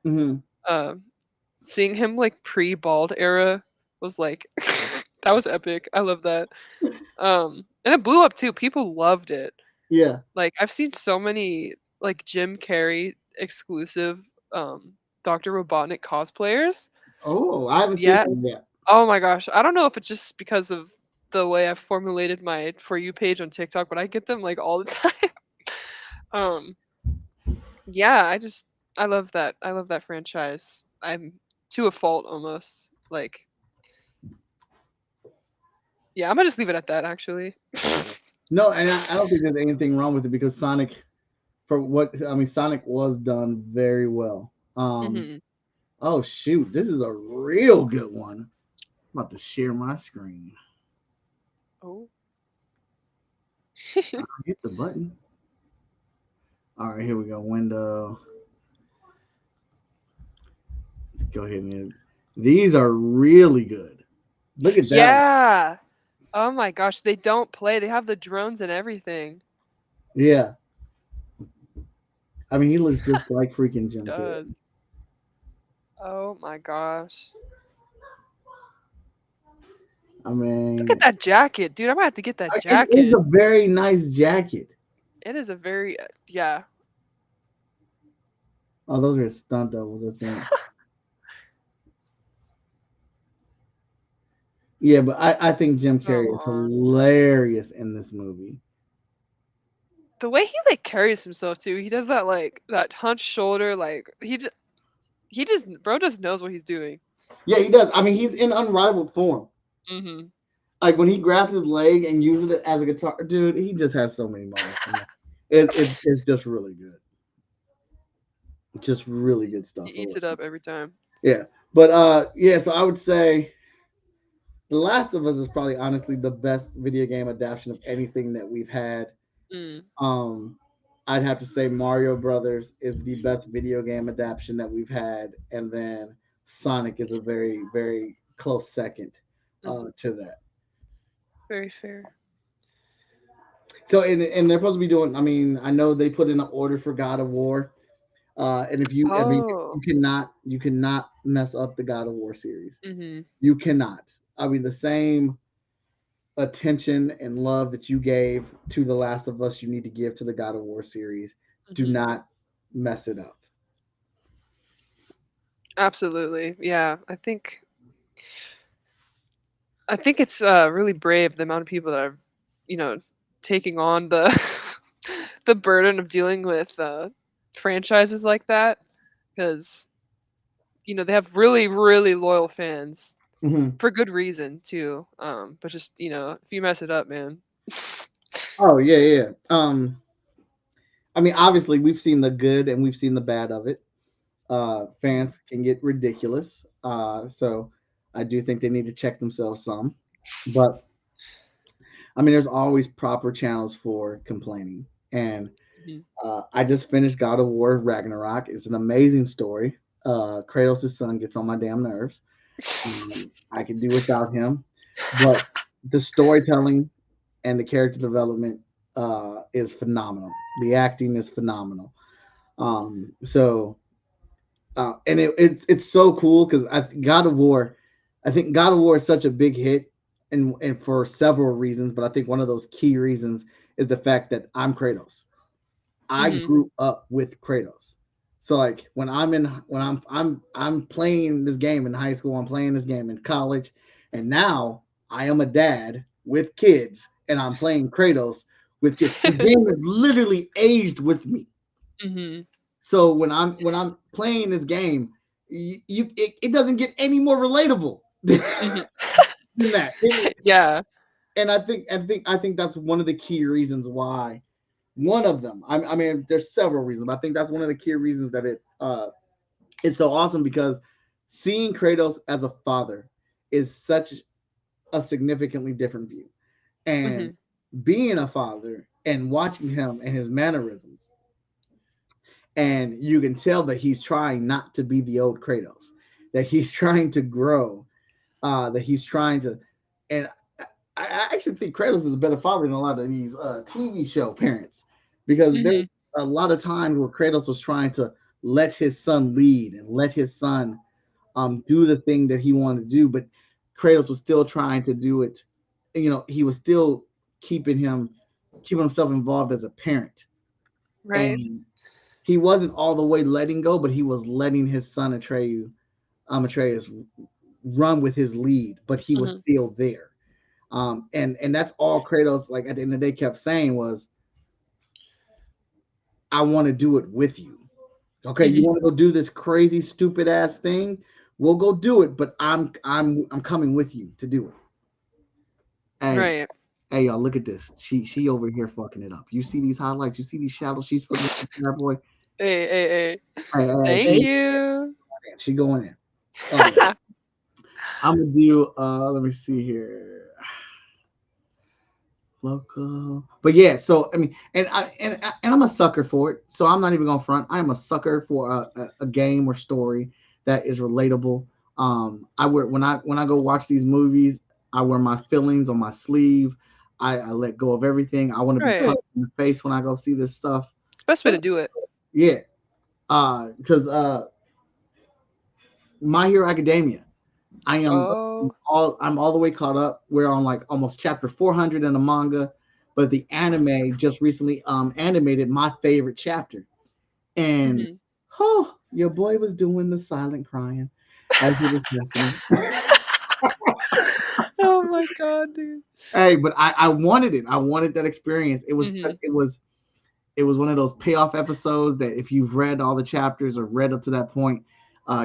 Hmm. Um, seeing him like pre-bald era was like that was epic. I love that. And it blew up too. People loved it. Yeah. Like I've seen so many like Jim Carrey exclusive um Dr. Robotnik cosplayers. Oh, I haven't seen Yeah. him yet. Oh my gosh. I don't know if it's just because of the way I've formulated my For You page on TikTok, but I get them like all the time. um yeah, I love that. I love that franchise. I'm to a fault almost. Like yeah, I'm gonna just leave it at that actually. No, and I don't think there's anything wrong with it because Sonic, for what I mean, Sonic was done very well. Hmm. Oh shoot, this is a real good one. I'm about to share my screen. Oh. Hit the button. All right, here we go. Window. Let's go ahead and. These are really good. Look at that one. Yeah. Oh my gosh, they don't play. They have the drones and everything. Yeah, I mean, he looks just like freaking He Jim does. Carrey. Oh my gosh. I Look at mean, that jacket, dude. I might have to get that it is jacket. a very nice jacket. It is a very yeah. Oh, those are stunt doubles, I think. Yeah, but I think Jim Come Carrey is on. hilarious in this movie. The way he like carries himself too. He does that like that hunched shoulder. Like he just bro just knows what he's doing. Yeah, he does. I mean, he's in unrivaled form. Mm-hmm. Like when he grabs his leg and uses it as a guitar, dude. He just has so many moments. It's just really good. Just really good He stuff. eats it up every time. Yeah, but yeah. So I would say The Last of Us is probably honestly the best video game adaptation of anything that we've had. Mm. Um, I'd have to say Mario Brothers is the best video game adaptation that we've had, and then Sonic is a very, very close second Mm-hmm. to that. Very fair. So, and they're supposed to be doing. I mean, I know they put in an order for God of War, and if you, I mean, Oh. you cannot mess up the God of War series. Mm-hmm. You cannot. I mean, the same attention and love that you gave to The Last of Us, you need to give to the God of War series. Do Mm-hmm. not mess it up. Absolutely. Yeah. I think it's really brave the amount of people that are, you know, taking on the the burden of dealing with franchises like that because you know they have really really loyal fans Mhm. for good reason too. But just you know if you mess it up, man. Oh yeah, yeah. I mean, obviously, we've seen the good and we've seen the bad of it. Fans can get ridiculous, so I do think they need to check themselves some. But I mean, there's always proper channels for complaining. And Mhm. I just finished God of War Ragnarok. It's an amazing story. Kratos' son gets on my damn nerves. I can do without him, but the storytelling and the character development is phenomenal. The acting is phenomenal. So and it's so cool because God of War, I think God of War is such a big hit, and for several reasons, but I think one of those key reasons is the fact that I'm Kratos. I Mhm. grew up with Kratos. So like when I'm playing this game in high school, I'm playing this game in college, and now I am a dad with kids, and I'm playing Kratos with kids. The game has literally aged with me. Mhm. So when I'm playing this game, it doesn't get any more relatable than Mhm. that. Yeah. And I think that's one of the key reasons why. One of them. I mean, there's several reasons, but I think that's one of the key reasons that it's so awesome because seeing Kratos as a father is such a significantly different view, and Mhm. being a father and watching him and his mannerisms, and you can tell that he's trying not to be the old Kratos, that he's trying to grow, that he's trying to, and I actually think Kratos is a better father than a lot of these TV show parents because there's Mhm. a lot of times where Kratos was trying to let his son lead and let his son do the thing that he wanted to do, but Kratos was still trying to do it. He was still keeping himself involved as a parent, Right. and he wasn't all the way letting go, but he was letting his son Atreus run with his lead, but he was Mhm. still there. And that's all Kratos, like at the end of the day, kept saying was, "I want to do it with you. Okay, you Mhm. want to go do this crazy, stupid ass thing? We'll go do it, but I'm coming with you to do it." Hey, Right. hey, y'all, look at this. She over here fucking it up. You see these highlights? You see these shadows she's putting in that boy? Hey, hey, hey. Hey, hey, Thank you. she going in. I'm gonna do. Let me see here. Local. But yeah, so I mean, and I'm a sucker for it. So I'm not even gonna front. I am a sucker for a game or story that is relatable. I wear when I go watch these movies, I wear my feelings on my sleeve. I let go of everything. I want to be Right. punched in the face when I go see this stuff. It's the best way to do it. Yeah, because My Hero Academia. I am Oh. I'm all the way caught up. We're on like almost chapter 400 in the manga, but the anime just recently animated my favorite chapter. And Mhm. oh, your boy was doing the silent crying as he was happening. Oh my god, dude. Hey, but I wanted it. I wanted that experience. Mhm. It was one of those payoff episodes that if you've read all the chapters or read up to that point,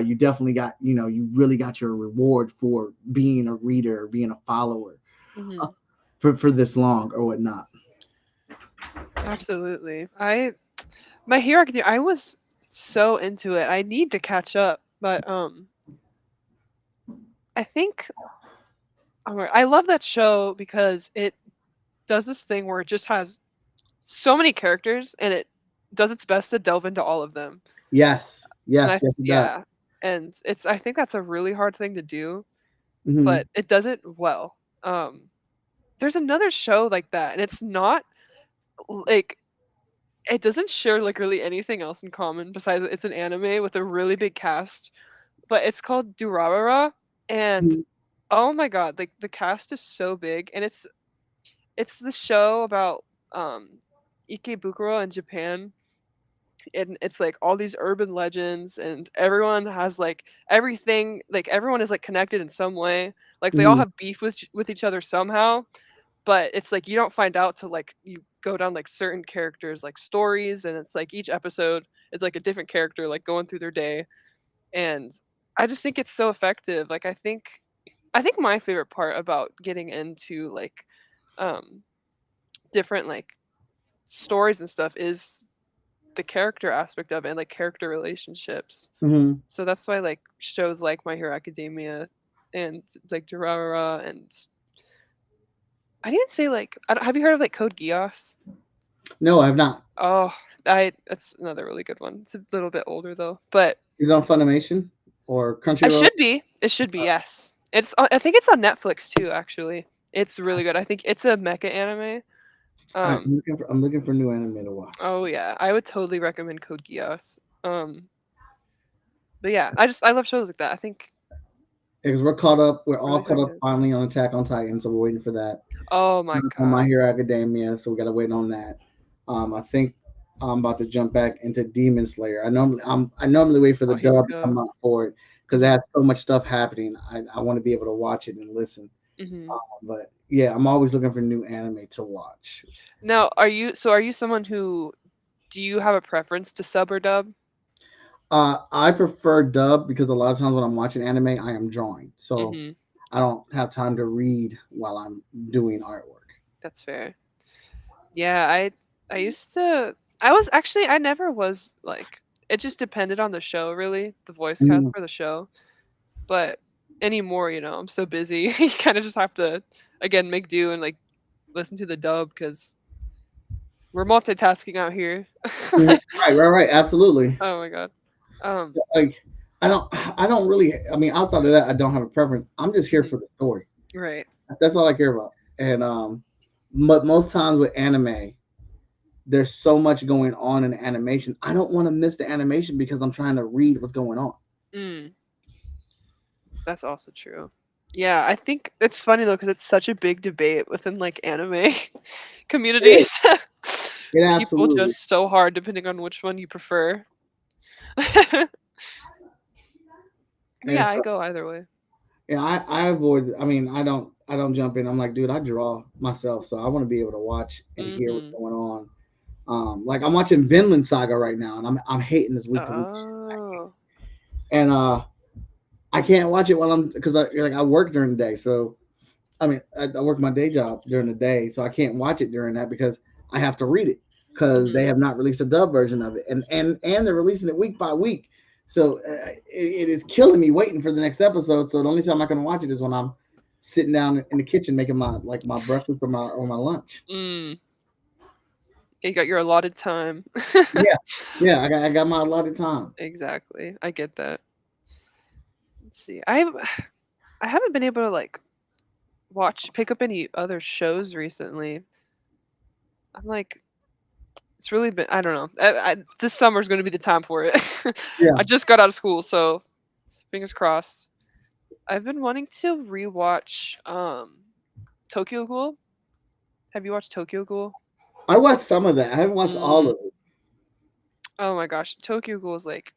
you definitely got, you really got your reward for being a reader or being a follower uh, Mhm. for this long or whatnot. Absolutely. My Hero Academia, I was so into it. I need to catch up, but I think I love that show because it does this thing where it just has so many characters and it does its best to delve into all of them. Yes, And yes, yes, it does. yeah, and I think that's a really hard thing to do, Hmm. but it does it well. Um there's another show like that and it's not like it doesn't share like really anything else in common besides it's an anime with a really big cast, but it's called Durarara, and oh my god, like the cast is so big, and it's the show about Ikebukuro in Japan, and it's like all these urban legends, and everyone has like everything, like everyone is like connected in some way, like they all Hmm. have beef with each other somehow, but it's like you don't find out till like you go down like certain characters like stories, and it's like each episode is like a different character like going through their day, and I just think it's so effective. Like I think my favorite part about getting into like um different like stories and stuff is the character aspect of it and like character relationships. Hmm. So that's why like shows like My Hero Academia and like Durarara, and I didn't say like have you heard of like Code Geass? No, I have not. Oh, I that's another really good one. It's a little bit older though, but Is it on Funimation or it Crunchyroll? should be. It should be. Yes, I think it's on Netflix too. Actually, it's really good. I think it's a mecha anime. All right, Um. I'm looking for new anime to watch. Oh yeah, I would totally recommend Code Geass. But yeah, I love shows like that. I think Because we're caught up, we're all really caught up effective. finally on Attack on Titan, so we're waiting for that. Oh my On My god. Hero Academia, so we gotta wait on that. I think I'm about to jump back into Demon Slayer. I normally wait for the Oh, here we dub to come go. out for it because it Mhm. has so much stuff happening. I want to be able to watch it and listen. Mhm. But yeah, I'm always looking for new anime to watch. Now, are you someone who do you have a preference to sub or dub? I prefer dub because a lot of times when I'm watching anime, I am drawing, so Mhm. I don't have time to read while I'm doing artwork. That's fair. Yeah, I used to I was actually I never was like it just depended on the show really, the voice cast Mhm. for the show. But anymore, I'm so busy. You kind of just have to again make do and like listen to the dub because we're multitasking out here. Mhm. Right, right, right. Absolutely. Oh my god. Um. Like I don't really. I mean, outside of that, I don't have a preference. I'm just here Mhm. for the story. Right. That's all I care about. And but most times with anime, there's so much going on in animation. I don't want to miss the animation because I'm trying to read what's going on. Mm, that's also true. Yeah, I think it's funny though because it's such a big debate within like anime It is. communities. It People absolutely. judge so hard depending on which one you prefer. And Yeah, I so, go either way. yeah, I avoid. I mean, I don't jump in. I'm like, dude, I draw myself, so I want to be able to watch and hear what's Mhm. going on. Like I'm watching Vinland Saga right now, and I'm hating this week to week. Oh. And I can't watch it while I'm because I work during the day. So I mean I work my day job during the day, so I can't watch it during that because I have to read it because they Mhm. have not released a dub version of it, and they're releasing it week by week. So it is killing me waiting for the next episode. So the only time I can watch it is when I'm sitting down in the kitchen making my breakfast or my lunch. Mm. You got your allotted time. Yeah, yeah, I got my allotted time. Exactly. I get that. Let's see. I haven't been able to like pick up any other shows recently. I'm like it's really been I don't know. This summer's going to be the time for it. Yeah. I just got out of school, so fingers crossed. I've been wanting to rewatch Tokyo Ghoul. Have you watched Tokyo Ghoul? I watched some of that. I haven't watched all Mm. of it. Oh my gosh, Tokyo Ghoul is like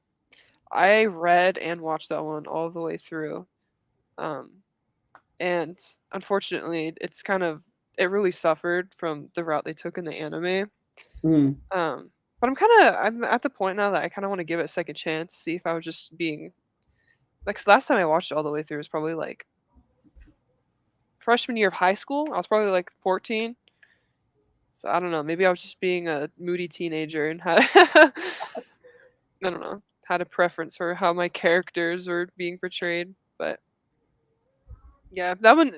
I read and watched that one all the way through. Um, and unfortunately, it really suffered from the route they took in the anime. Mm. But I'm at the point now that I kind of want to give it a second chance, see if I was just being like 'cause last time I watched it all the way through was probably like freshman year of high school. I was probably like 14. So I don't know, maybe I was just being a moody teenager and had I don't know, had a preference for how my characters were being portrayed. But yeah, that one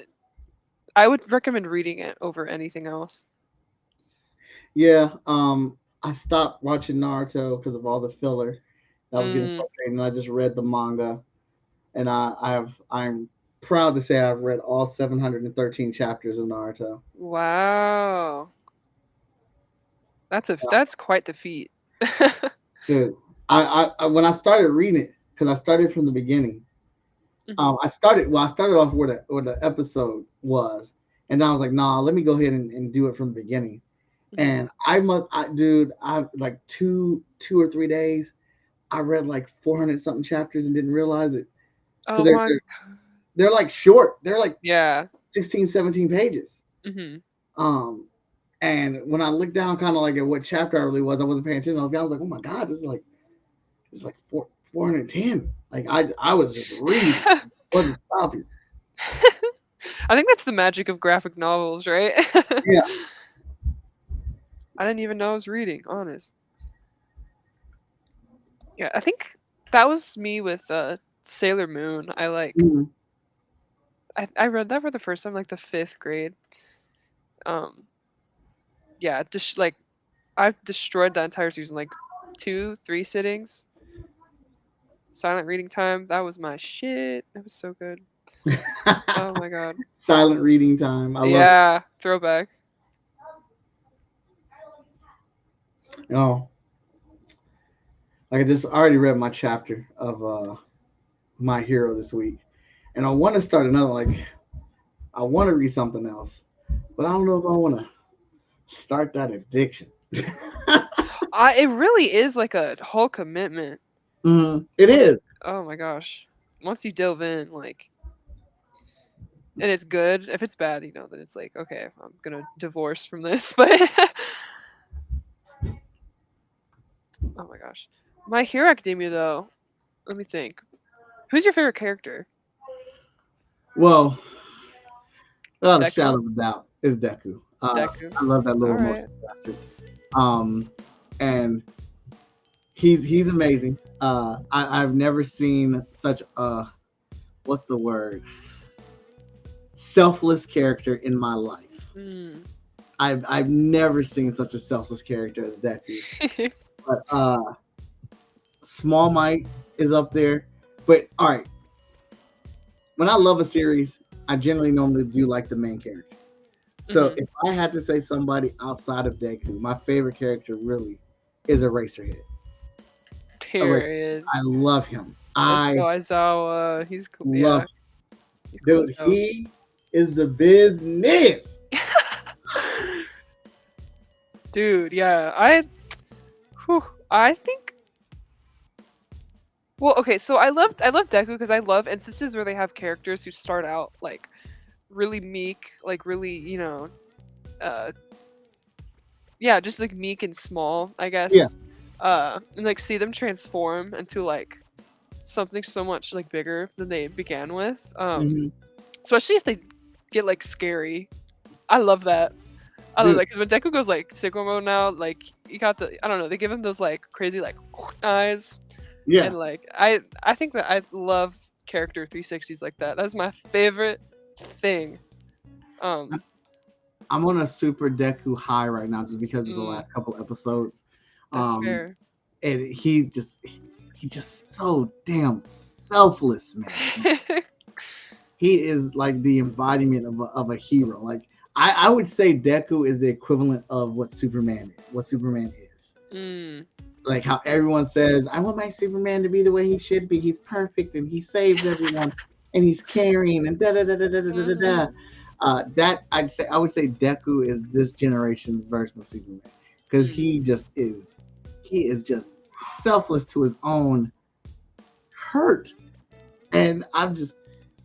I would recommend reading it over anything else. Yeah. I stopped watching Naruto because of all the filler that was getting Mm, frustrating. And I just read the manga, and I'm proud to say I've read all 713 chapters of Naruto. wow. Yeah. That's quite the feat. Dude, I when I started reading it, because I started from the beginning. Mhm, I started off where the episode was, and then I was like, nah, let me go ahead and do it from the beginning. mhm. And I like 2 or 3 days, I read like 400 something chapters and didn't realize it because Oh my they're like short. They're like yeah. 16, 17 pages. Mhm. Um, and when I looked down kind of like at what chapter I really was, I wasn't paying attention. I was like, oh my god, this is like 410. Like I was just reading, wasn't stopping. I think that's the magic of graphic novels, right? Yeah. I didn't even know I was reading, honest. Yeah, I think that was me with Sailor Moon. Mhm. I read that for the first time like the 5th grade. Um yeah, like I've destroyed that entire season like 2, 3 sittings. Silent reading time, that was my shit. That was so good. Oh my god. Silent reading time. I love it. Yeah, throwback. Oh, like I just already read my chapter of My Hero this week, and I want to start another. Like I want to read something else, but I don't know if I want to start that addiction. It really is like a whole commitment. It Once is. oh my gosh. Once you delve in, like and it's good. If it's bad, then it's like, okay, I'm gonna divorce from this. But oh my gosh. My Hero Academia though, let me think. Who's your favorite character? Well, without a Deku? shadow of a doubt, is Deku. Deku. I love that little Alright. emotional bastard. And he's amazing. I've never seen such a what's the word selfless character in my life. Mm. I've never seen such a selfless character as Deku. But Small Might is up there. But all right, when I love a series, I generally normally do like the main character. So Mhm. if I had to say somebody outside of Deku, my favorite character really is Eraserhead. Eraser. Period. I love him. Let's I go, Aizawa. He's cool. love Yeah, him. he's cool as Dude, hell. he is the business. Dude, yeah. I think well, okay, so I love Deku because I love instances where they have characters who start out like really meek, like really, uh yeah, just like meek and small, I Yeah. guess. And like see them transform into like something so much like bigger than they began with. Hmm. Especially if they get like scary. I love that. I love Dude, that because when Deku goes like sicko mode now, like you got I don't know, they give him those like crazy like eyes, yeah. and like I think that I love character 360s like that. That's my favorite thing. Um, I'm on a super Deku high right now just because of the mm, last couple episodes. that's Um, fair. and he just so damn selfless, man. He is like the embodiment of a hero. Like I would say Deku is the equivalent of what Superman is. Mm, Like how everyone says, I want my Superman to be the way he should be. He's perfect and he saves everyone. and he's caring and da da da da da da da da. That I would say Deku is this generation's version of Superman because he is just selfless to his own hurt, and I'm just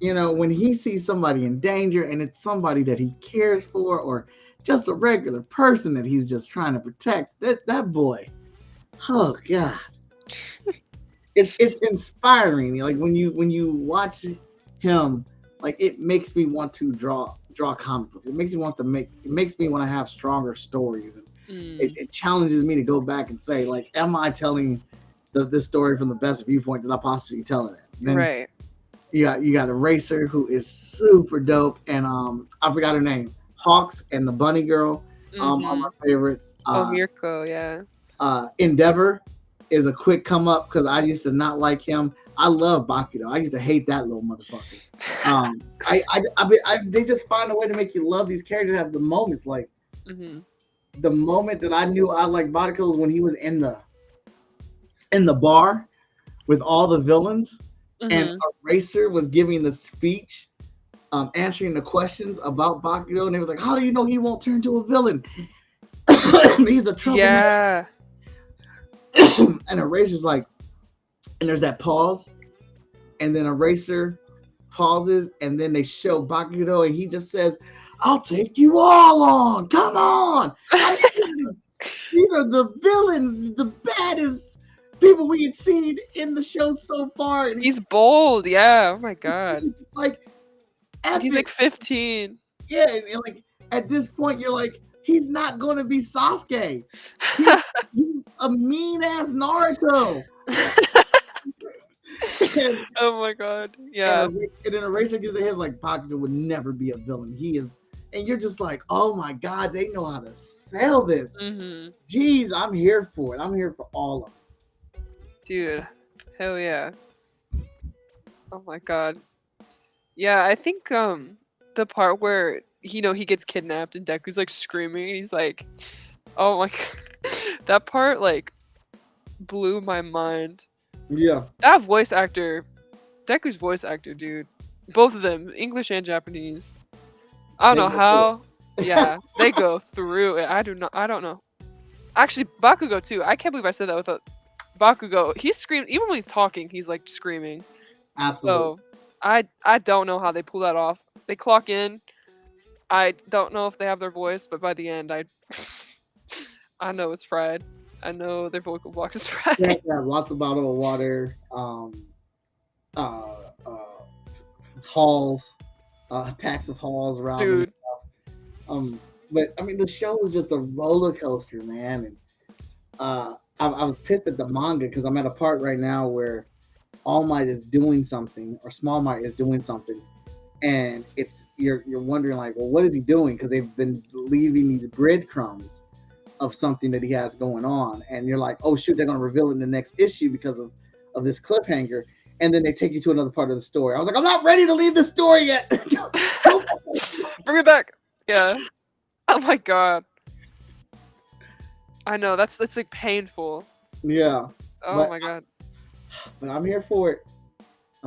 when he sees somebody in danger and it's somebody that he cares for or just a regular person that he's just trying to protect, that boy, oh god, it's inspiring. Like when you watch him, like it makes me want to draw comic books. It makes me want to have stronger stories, and it challenges me to go back and say, like, am I telling this story from the best viewpoint that I possibly tell it? Then Right. you got a racer who is super dope, and I forgot her name. Hawks and the Bunny Girl are my favorites. Mirko, yeah. Endeavor is a quick come up because I used to not like him. I love Bakudo. I used to hate that little motherfucker. They just find a way to make you love these characters. Have the moments like the moment that I knew I liked Bakudo was when he was in the bar with all the villains, and a racer was giving the speech, answering the questions about Bakudo, and they was like, "How do you know he won't turn to a villain? He's a troublemaker." Yeah. And Eraser's like, and there's that pause, and then Eraser pauses, and then they show Bakudo, and he just says, "I'll take you all on. Come on." These are the villains, the baddest people we had seen in the show so far. And He's bold, yeah. Oh my god. like, He's like 15. Yeah, and like at this point, you're like, he's not going to be Sasuke. He's a mean ass Naruto. Oh my god. Yeah. And then Eraser gives a hit like Bakugo would never be a villain. He is, and you're just like, oh my god, they know how to sell this. Jeez, I'm here for it. I'm here for all of it. Dude, hell yeah. Oh my god. Yeah, I think the part where he gets kidnapped and Deku's like screaming, he's like, oh my god. That part like blew my mind. Yeah. That voice actor, Deku's voice actor, dude. Both of them, English and Japanese. I don't know how. Yeah, they go through it. I don't know. Actually, Bakugo too. I can't believe I said that without Bakugo. He screamed even when he's talking. He's like screaming. Absolutely. So I don't know how they pull that off. They clock in. I don't know if they have their voice, but by the end, I know it's fried. I know their vocal box is fried. Yeah, lots of bottled water, halls, packs of halls around. Dude. But I mean, the show is just a roller coaster, man. And I was pissed at the manga because I'm at a part right now where All Might is doing something, or Small Might is doing something, and you're wondering like, well, what is he doing? Because they've been leaving these breadcrumbs of something that he has going on, and you're like, oh shoot, they're gonna reveal it in the next issue because of this cliffhanger, and then they take you to another part of the story. I was like, I'm not ready to leave the story yet. Bring it back. Yeah. Oh my god. I know that's like painful. Yeah. Oh my god. But I'm here for it.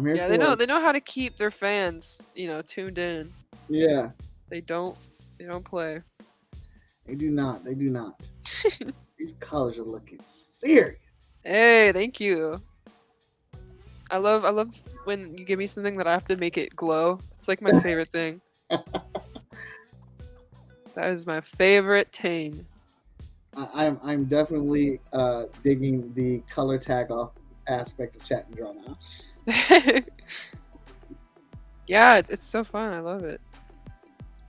Yeah, they know how to keep their fans, tuned in. Yeah. They don't play. They do not. These colors are looking serious. Hey, thank you. I love when you give me something that I have to make it glow. It's like my favorite thing. That is my favorite thing. I'm definitely digging the color tag off aspect of chat and draw now. Yeah, it's so fun. I love it.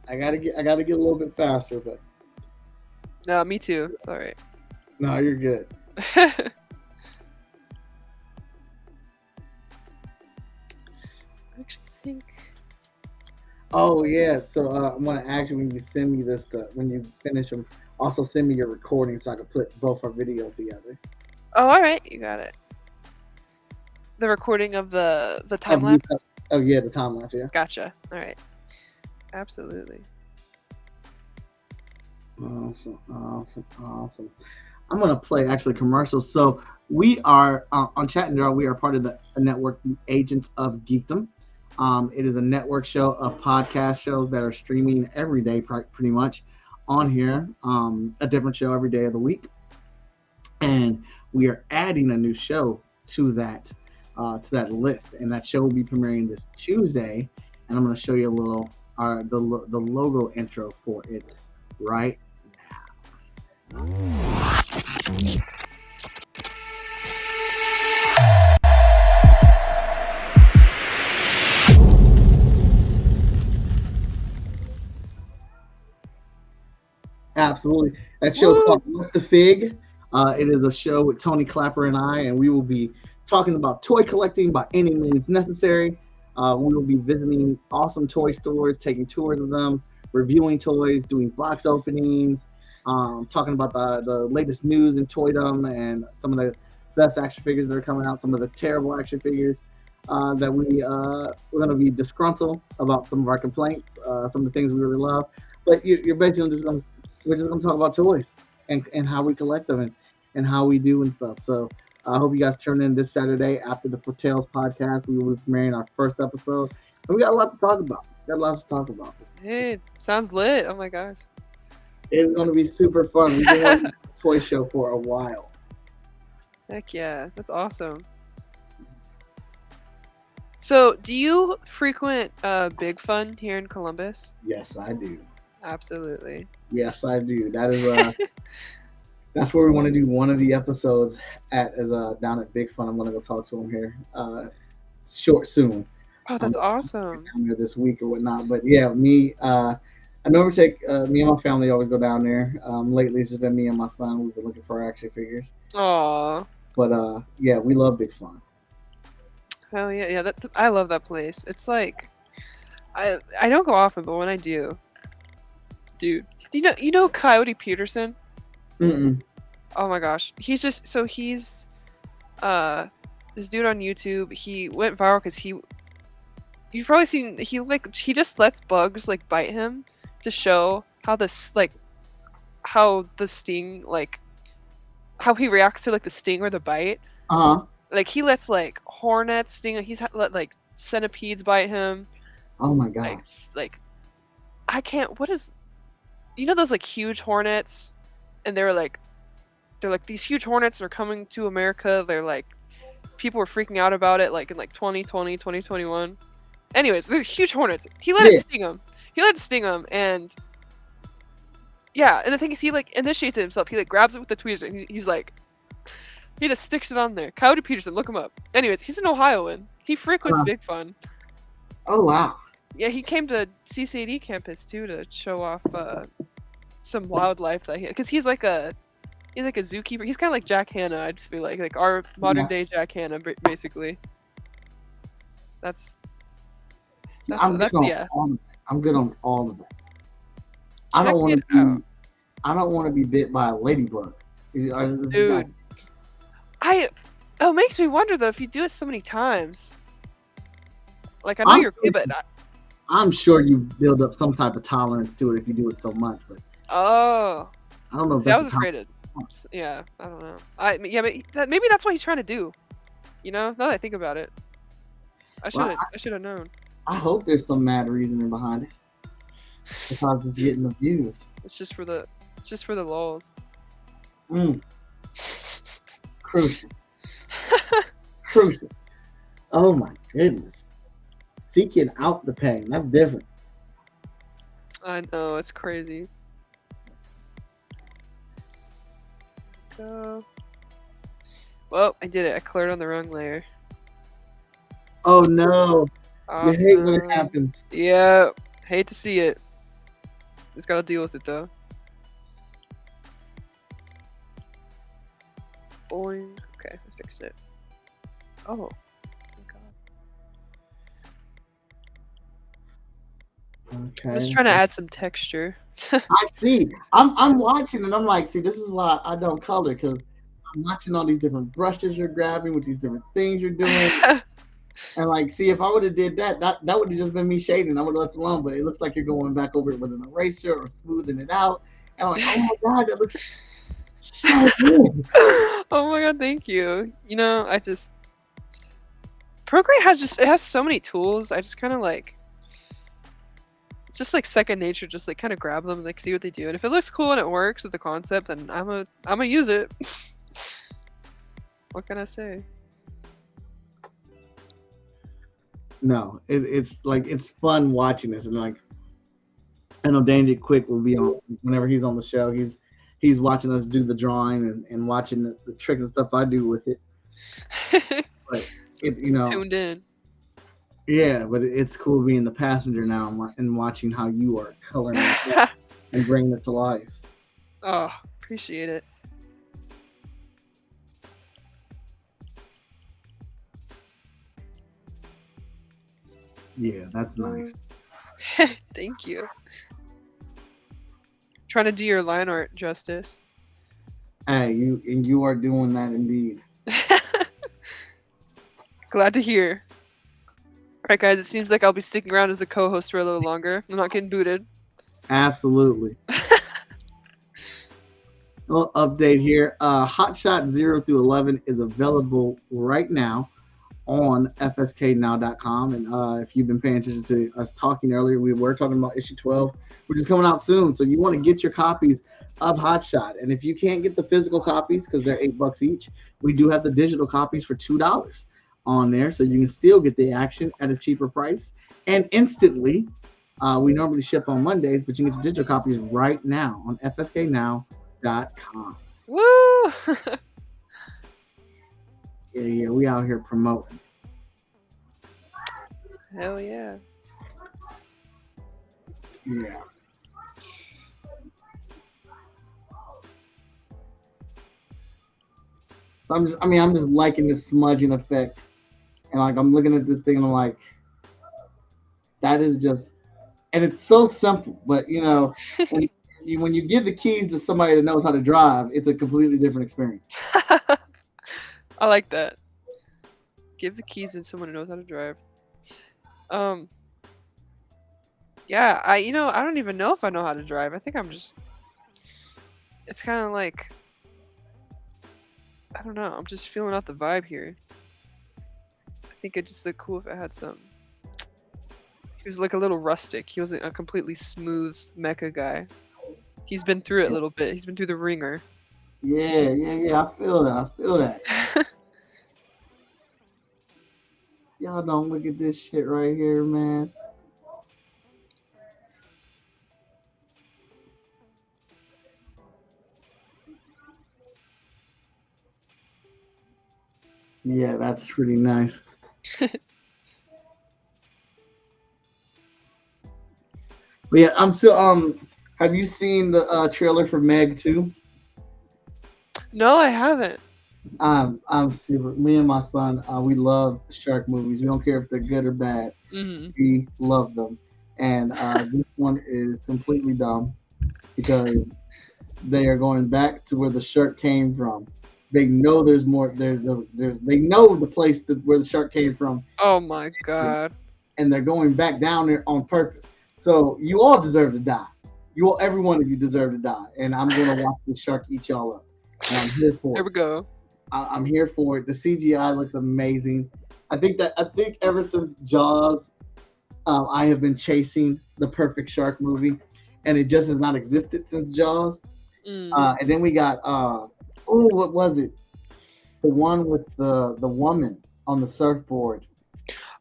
I gotta get a little bit faster, but no, me too. It's all right. No, you're good. I actually think. Oh yeah, so I'm gonna ask you when you send me this when you finish them. Also send me your recording so I can put both our videos together. Oh, all right, you got it. The recording of the time lapse. Oh yeah, the time lapse. Yeah. Gotcha. All right. Absolutely. Awesome. I'm gonna play actually commercials. So we are on Chat and Draw. We are part of the network, the Agents of Geekdom. It is a network show of podcast shows that are streaming every day, pretty much on here. A different show every day of the week, and we are adding a new show to that list, and that show will be premiering this Tuesday. And I'm going to show you a little the logo intro for it right now. Absolutely. That show is called What the Fig. It is a show with Tony Clapper and I, and we will be talking about toy collecting by any means necessary. We will be visiting awesome toy stores, taking tours of them, reviewing toys, doing box openings, talking about the latest news in toydom and some of the best action figures that are coming out, some of the terrible action figures that we're going to be disgruntled about some of our complaints, some of the things we really love. But you're basically we're just going to talk about toys and how we collect them and how we do and stuff. So I hope you guys turn in this Saturday after the Foretales podcast. We will be premiering our first episode. And we got a lot to talk about. Hey, sounds lit. Oh my gosh. It's going to be super fun. We've been working on a toy show for a while. Heck yeah. That's awesome. So, do you frequent Big Fun here in Columbus? Yes, I do. Absolutely. Yes, I do. That is that's where we want to do one of the episodes down at Big Fun. I'm going to go talk to him here soon. Oh, that's awesome. Down there this week or whatnot. But yeah, I normally take me and my family always go down there. Lately, it's just been me and my son. We've been looking for action figures. Aww. But yeah, we love Big Fun. Hell yeah, yeah. I love that place. It's like, I don't go often, but when I do, dude, you know Coyote Peterson? Mm-mm. Oh my gosh, he's this dude on YouTube. He went viral because you've probably seen he just lets bugs like bite him to show how the sting, like how he reacts to like the sting or the bite. Like he lets like hornets sting. He's let like centipedes bite him. Oh my god. Like I can't. What is? You know those like huge hornets, and they're like these huge hornets are coming to America. They're like people were freaking out about it like in like 2020, 2021. Anyways, they're huge hornets. He let it sting him. And yeah, and the thing is, he like initiates it himself. He like grabs it with the tweezers, and he's like, he just sticks it on there. Coyote Peterson, look him up. Anyways, he's an Ohioan. He frequents Big Fun. Oh wow. Yeah, he came to CCAD campus too to show off some wildlife that because he's like a zookeeper. He's kind of like Jack Hanna. I just feel like our modern day Jack Hanna, basically. I'm good on all of that. I don't want to be bit by a ladybug. Dude, it makes me wonder though if you do it so many times. Like I know you're good, but I'm sure you build up some type of tolerance to it if you do it so much. But I don't know if I was afraid of. Yeah, I don't know. Maybe that's what he's trying to do. You know, now that I think about it, I should have known. I hope there's some mad reasoning behind it. Besides just getting the views. It's just for the lulz. Crucial. Crucial. Oh my goodness. Seeking out the pain. That's different. I know, it's crazy. Go. Well, I did it. I cleared on the wrong layer. Oh no. Awesome. You hate when it happens. Yeah. Hate to see it. Just gotta deal with it though. Boing. Okay, I fixed it. Oh. Okay. I'm just trying to add some texture. I see. I'm watching and I'm like, see, this is why I don't color, because I'm watching all these different brushes you're grabbing with these different things you're doing. And like, see, if I would have did that would have just been me shading. I would have left it alone, but it looks like you're going back over it with an eraser or smoothing it out. And I'm like, oh my god, that looks so good. Oh my god, thank you. You know, Procreate has so many tools. I just kind of like, it's just like second nature. Just like kind of grab them and like see what they do. And if it looks cool and it works with the concept, then I'm a use it. What can I say? No, it's like it's fun watching this, and like I know Danger Quick will be on whenever he's on the show. He's watching us do the drawing and watching the tricks and stuff I do with it. But it Tuned in. Yeah, but it's cool being the passenger now and watching how you are coloring it and bringing it to life. Oh, appreciate it. Yeah, that's nice. Thank you. Trying to do your line art justice. Hey, you are doing that indeed. Glad to hear. Alright guys, it seems like I'll be sticking around as the co-host for a little longer. I'm not getting booted. Absolutely. Little update here. Hotshot 0 through 11 is available right now on fsknow.com. And if you've been paying attention to us talking earlier, we were talking about issue 12, which is coming out soon. So you want to get your copies of Hotshot. And if you can't get the physical copies because they're $8 each, we do have the digital copies for $2 on there. So you can still get the action at a cheaper price and instantly. We normally ship on Mondays, but you can get the digital copies right now on fsknow.com. Woo! Yeah, we out here promoting. Hell yeah. Yeah. So I'm just liking this smudging effect. And like I'm looking at this thing and I'm like, that is just, and it's so simple, but when you give the keys to somebody that knows how to drive, it's a completely different experience. I like that. Give the keys to someone who knows how to drive. Yeah, I don't even know if I know how to drive. I think it's kind of like, I don't know. I'm just feeling out the vibe here. I think it'd just look cool if it had some. He was like a little rustic. He wasn't a completely smooth mecha guy. He's been through it a little bit. He's been through the ringer. Yeah. I feel that. Y'all don't look at this shit right here, man. Yeah, that's pretty nice. But yeah, I'm still have you seen the trailer for Meg 2? No, I haven't. I'm super. Me and my son, we love shark movies. We don't care if they're good or bad. Mm-hmm. We love them. And this one is completely dumb because they are going back to where the shark came from. They know there's more. They know the place where the shark came from. Oh my god! And they're going back down there on purpose. So you all deserve to die. Every one of you deserve to die. And I'm gonna watch the shark eat y'all up. And I'm here for it. Here we go. I'm here for it. The CGI looks amazing. I think ever since Jaws, I have been chasing the perfect shark movie, and it just has not existed since Jaws. And then we got what was it? The one with the woman on the surfboard.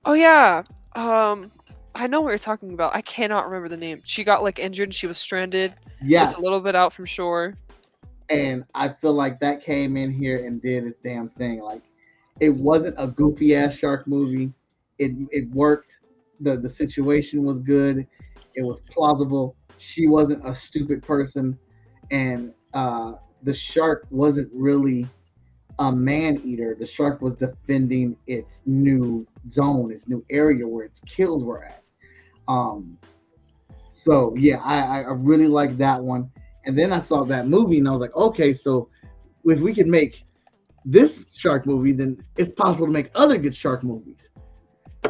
Oh yeah. I know what you're talking about. I cannot remember the name. She got like injured and she was stranded. Yes. Just a little bit out from shore. And I feel like that came in here and did its damn thing. Like, it wasn't a goofy ass shark movie. It worked. The situation was good. It was plausible. She wasn't a stupid person, and the shark wasn't really a man eater. The shark was defending its new zone, its new area where its kills were at. So yeah, I really like that one. And then I saw that movie and I was like, okay, so if we can make this shark movie, then it's possible to make other good shark movies.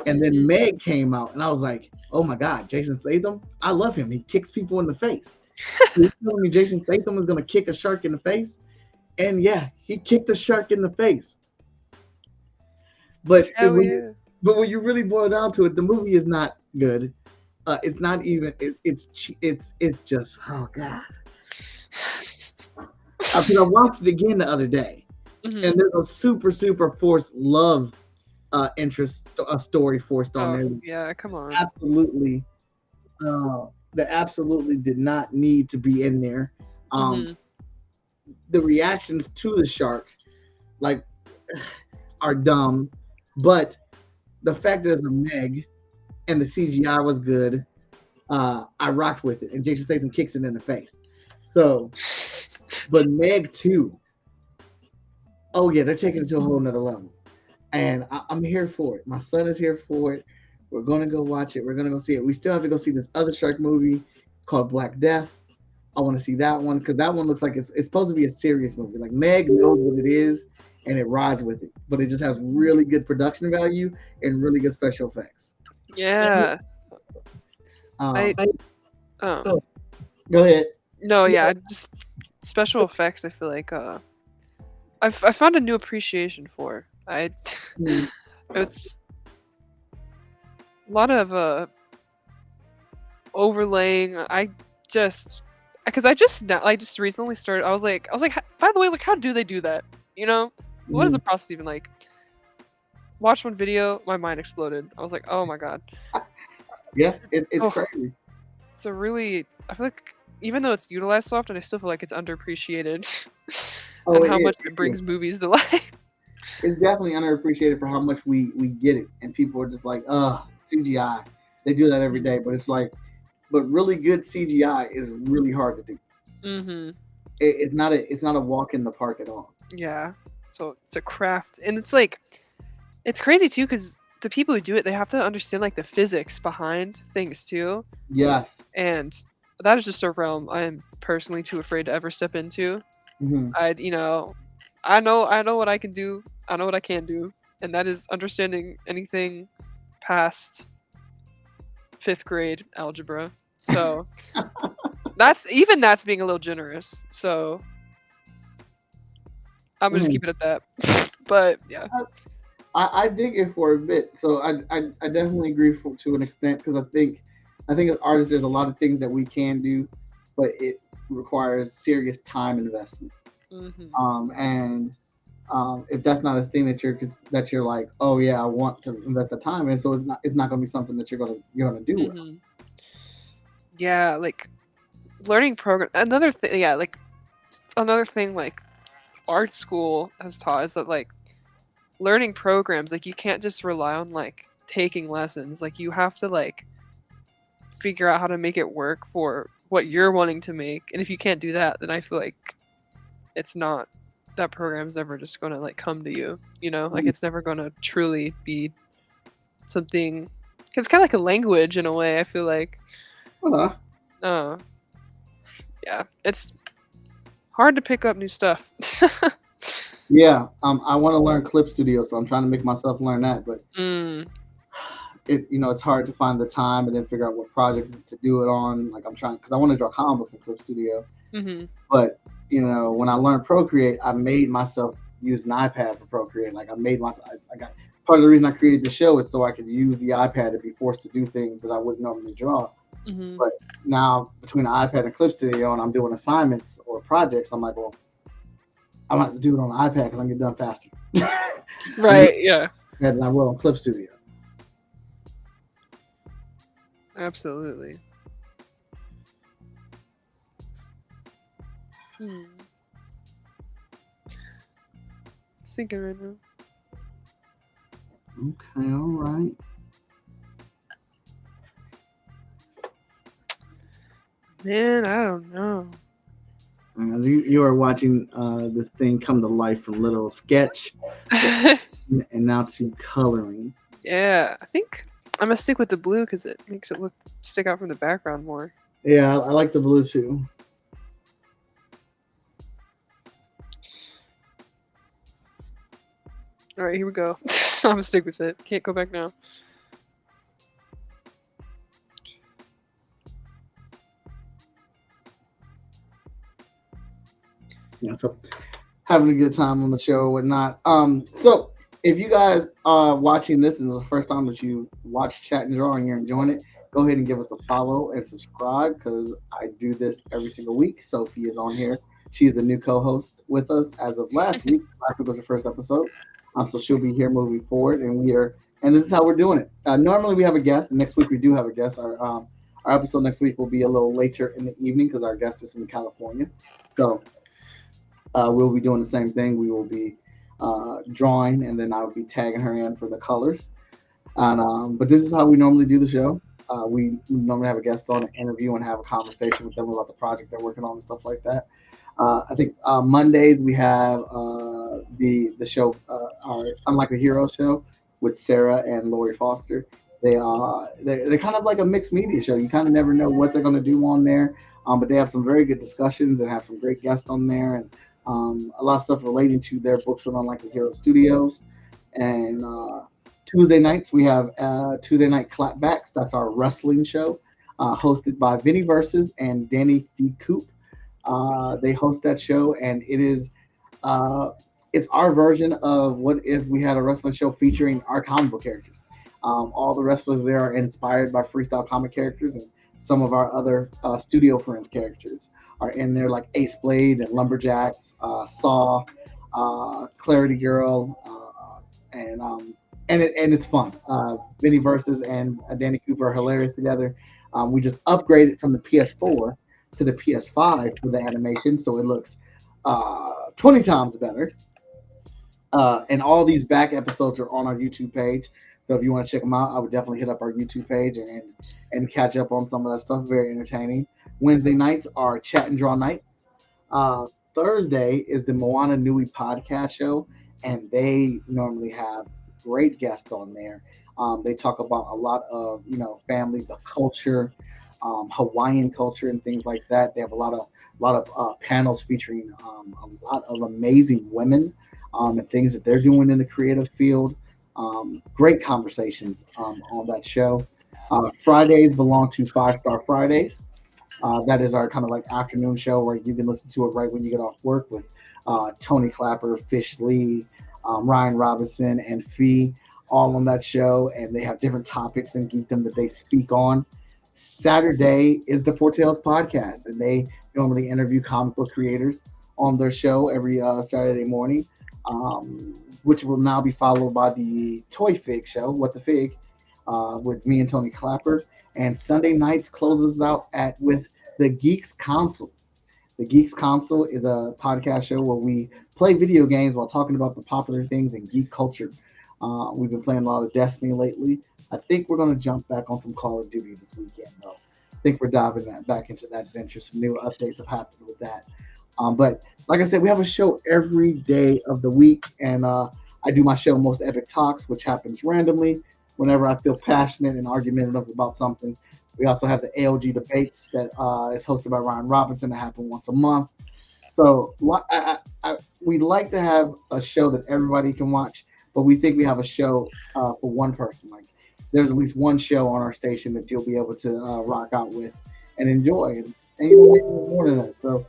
And then Meg came out and I was like, oh my God, Jason Statham, I love him. He kicks people in the face. So you're telling me Jason Statham is going to kick a shark in the face? And yeah, he kicked a shark in the face. But But when you really boil down to it, the movie is not good. It's not even. It's just, oh god. Because I watched it again the other day, Mhm. and there's a super forced love interest a story forced on Oh there. yeah, come on. Absolutely, that absolutely did not need to be in there. Mhm. The reactions to the shark, like, are dumb, but the fact that it's a Meg and the CGI was good, I rocked with it, and Jason Statham kicks it in the face. So, but Meg 2, oh yeah, they're taking it to a whole nother level, and I'm here for it. My son is here for it. We're gonna go watch it. We're gonna go see it. We still have to go see this other shark movie called Black Death. I want to see that one because that one looks like it's supposed to be a serious movie. Like Meg knows what it is and it rides with it, but it just has really good production value and really good special effects. Yeah. I Um, um go ahead. no, yeah, just special effects. I feel like I found a new appreciation for. I Mm. it's a lot of overlaying. I just because I just now I just recently started. I was like, by the way, like how do they do that? You know, what is the process even like? Watched one video, my mind exploded. I was like, oh my god. Yeah, it's Oh, crazy. it's a really. I feel like even though it's utilized so often, I still feel like it's underappreciated, Oh, and it how is. much it brings movies to life. It's definitely underappreciated for how much we get it, and people are just like, CGI. They do that every day, but it's like, but really good CGI is really hard to do. Mm-hmm. It's not a walk in the park at all. Yeah. So it's a craft, and it's like it's crazy too because the people who do it, they have to understand like the physics behind things too, Yes. and that is just a realm I am personally too afraid to ever step into. Hmm. I know what I can do. I know what I can do, and that is understanding anything past fifth grade algebra. So that's being a little generous. So I'm gonna just keep it at that. But yeah. I dig it for a bit, so I definitely agree to an extent because I think as artists there's a lot of things that we can do, but it requires serious time investment. Hmm. And if that's not a thing that you're like, oh yeah, I want to invest the time in, so it's not going to be something that you're gonna do well. Hmm. Yeah, like learning program. Another thing, yeah, like another thing, like art school has taught is that like learning programs, like you can't just rely on like taking lessons. Like you have to like figure out how to make it work for what you're wanting to make. And if you can't do that, then I feel like it's not that program's never just gonna like come to you. You know, like it's never gonna truly be something. Cause it's kind of like a language in a way. I feel like. Uh, Uh, yeah, it's hard to pick up new stuff. yeah, I want to learn Clip Studio, so I'm trying to make myself learn that, but Mm. it's hard to find the time and then figure out what projects to do it on. Like I'm trying because I want to draw comic books in Clip Studio, Hmm. but when I learned Procreate, I made myself use an iPad for Procreate. Like I made myself, I got part of the reason I created the show is so I could use the iPad to be forced to do things that I wouldn't normally draw. Hmm. But now between the iPad and Clip Studio, and I'm doing assignments or projects, I'm like, well, I'm going to do it on the iPad because I can get done faster. Right. Yeah. Than I will on Clip Studio. Absolutely. Hmm. Thinking right now. Okay, all right. Man, I don't know. You are watching this thing come to life from little sketch and now to coloring. Yeah, I think I'm gonna stick with the blue because it makes it stick out from the background more. Yeah, I like the blue too. All right, here we go. I'm gonna stick with it. Can't go back now. Yeah, so having a good time on the show or whatnot. So if you guys are watching this and this is the first time that you watch Chat and Draw and you're enjoying it, go ahead and give us a follow and subscribe because I do this every single week. Sophie is on here. She's the new co-host with us as of last week. Last week was her first episode, so she'll be here moving forward. And this is how we're doing it. Normally we have a guest, and next week we do have a guest. Our episode next week will be a little later in the evening because our guest is in California. So we'll be doing the same thing. We will be drawing, and then I will be tagging her in for the colors. And but this is how we normally do the show. We normally have a guest on, an interview, and have a conversation with them about the projects they're working on and stuff like that. I think Mondays we have the show, our Unlike a Hero show with Sarah and Lori Foster. They're kind of like a mixed media show. You kind of never know what they're going to do on there, but they have some very good discussions and have some great guests on there, and a lot of stuff relating to their books with Unlike a Hero Studios. And Tuesday nights we have Tuesday Night Clapbacks. That's our wrestling show, hosted by Vinny Versus and Danny D. Coop. They host that show, and it's our version of what if we had a wrestling show featuring our comic book characters. All the wrestlers there are inspired by freestyle comic characters, and some of our other Studio Friends characters are in there, like Ace Blade and Lumberjacks, Saw, Clarity Girl, and it's fun. Vinny Versus and Danny Cooper are hilarious together. We just upgraded from the PS4 to the PS5 for the animation, so it looks 20 times better. And all these back episodes are on our YouTube page. So if you want to check them out, I would definitely hit up our YouTube page and catch up on some of that stuff. Very entertaining. Wednesday nights are Chat and Draw nights. Thursday is the Moana Nui podcast show, and they normally have great guests on there. They talk about a lot of family, the culture, Hawaiian culture, and things like that. They have a lot of panels featuring a lot of amazing women and things that they're doing in the creative field. Great conversations on that show. Fridays belong to 5-Star Fridays. That is our kind of like afternoon show where you can listen to it right when you get off work with Tony Clapper, Fish Lee, Ryan Robinson, and Fee, all on that show. And they have different topics and geekdom that they speak on. Saturday is the Four Tales podcast, and they normally interview comic book creators on their show every Saturday morning, which will now be followed by the Toy Fig show, What the Fig, with me and Tony Clapper. And Sunday nights closes out with the Geeks Console. The Geeks Console is a podcast show where we play video games while talking about the popular things in geek culture. We've been playing a lot of Destiny lately. I think we're going to jump back on some Call of Duty this weekend, though. I think we're diving back into that adventure. Some new updates have happened with that. But like I said, we have a show every day of the week, and I do my show Most Epic Talks, which happens randomly whenever I feel passionate and argumentative about something. We also have the ALG Debates that is hosted by Ryan Robinson that happen once a month. So we'd like to have a show that everybody can watch, but we think we have a show for one person. Like, there's at least one show on our station that you'll be able to rock out with and enjoy. And you will make more than that. So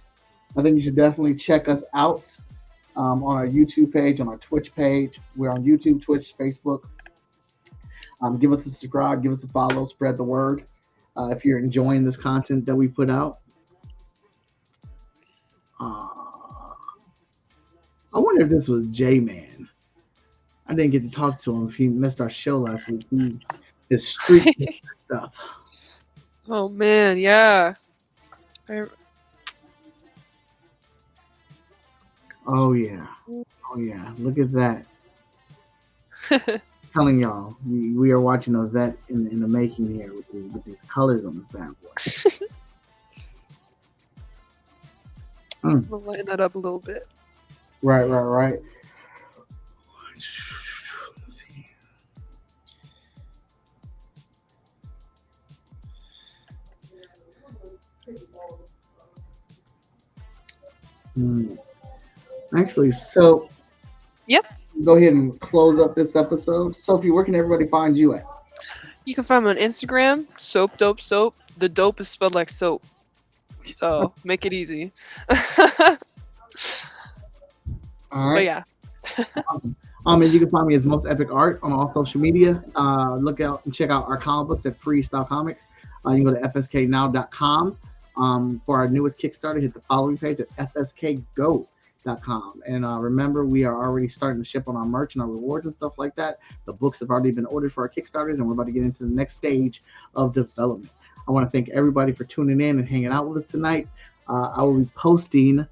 I think you should definitely check us out on our YouTube page, on our Twitch page. We're on YouTube, Twitch, Facebook. Give us a subscribe, give us a follow, spread the word if you're enjoying this content that we put out. I wonder if this was J-Man. I didn't get to talk to him. If he missed our show last week, his street stuff. Oh man, yeah. Oh yeah. Look at that. Telling y'all, we are watching a vet in the making here with these colors on this bad boy. We'll lighten that up a little bit. Right. Let's see. Actually, so Yep. go ahead and close up this episode. Sophie, where can everybody find you at? You can find me on Instagram, Soap Dope Soap. The dope is spelled like soap. So make it easy. All right. But yeah. Awesome. And you can find me as Most Epic Art on all social media. Look out and check out our comic books at Freestyle Comics. You can go to fsknow.com. For our newest Kickstarter, hit the following page at fskgo.com. And remember, we are already starting to ship on our merch and our rewards and stuff like that. The books have already been ordered for our Kickstarters, and we're about to get into the next stage of development. I want to thank everybody for tuning in and hanging out with us tonight. I will be posting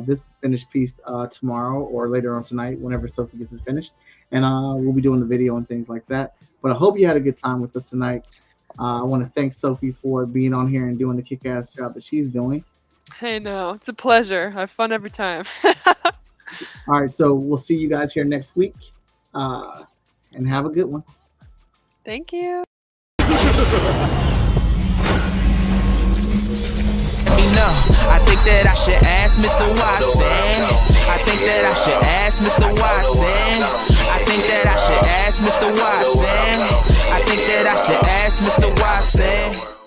this finished piece tomorrow or later on tonight, whenever Sophie gets this finished, and we'll be doing the video and things like that. But I hope you had a good time with us tonight. I want to thank Sophie for being on here and doing the kick-ass job that she's doing. Hey, no, it's a pleasure. I have fun every time. All right, so we'll see you guys here next week, and have a good one. Thank you. I think that I should ask Mr. Watson. I think that I should ask Mr. Watson. I think that I should ask Mr. Watson. I think that I should ask Mr. Watson.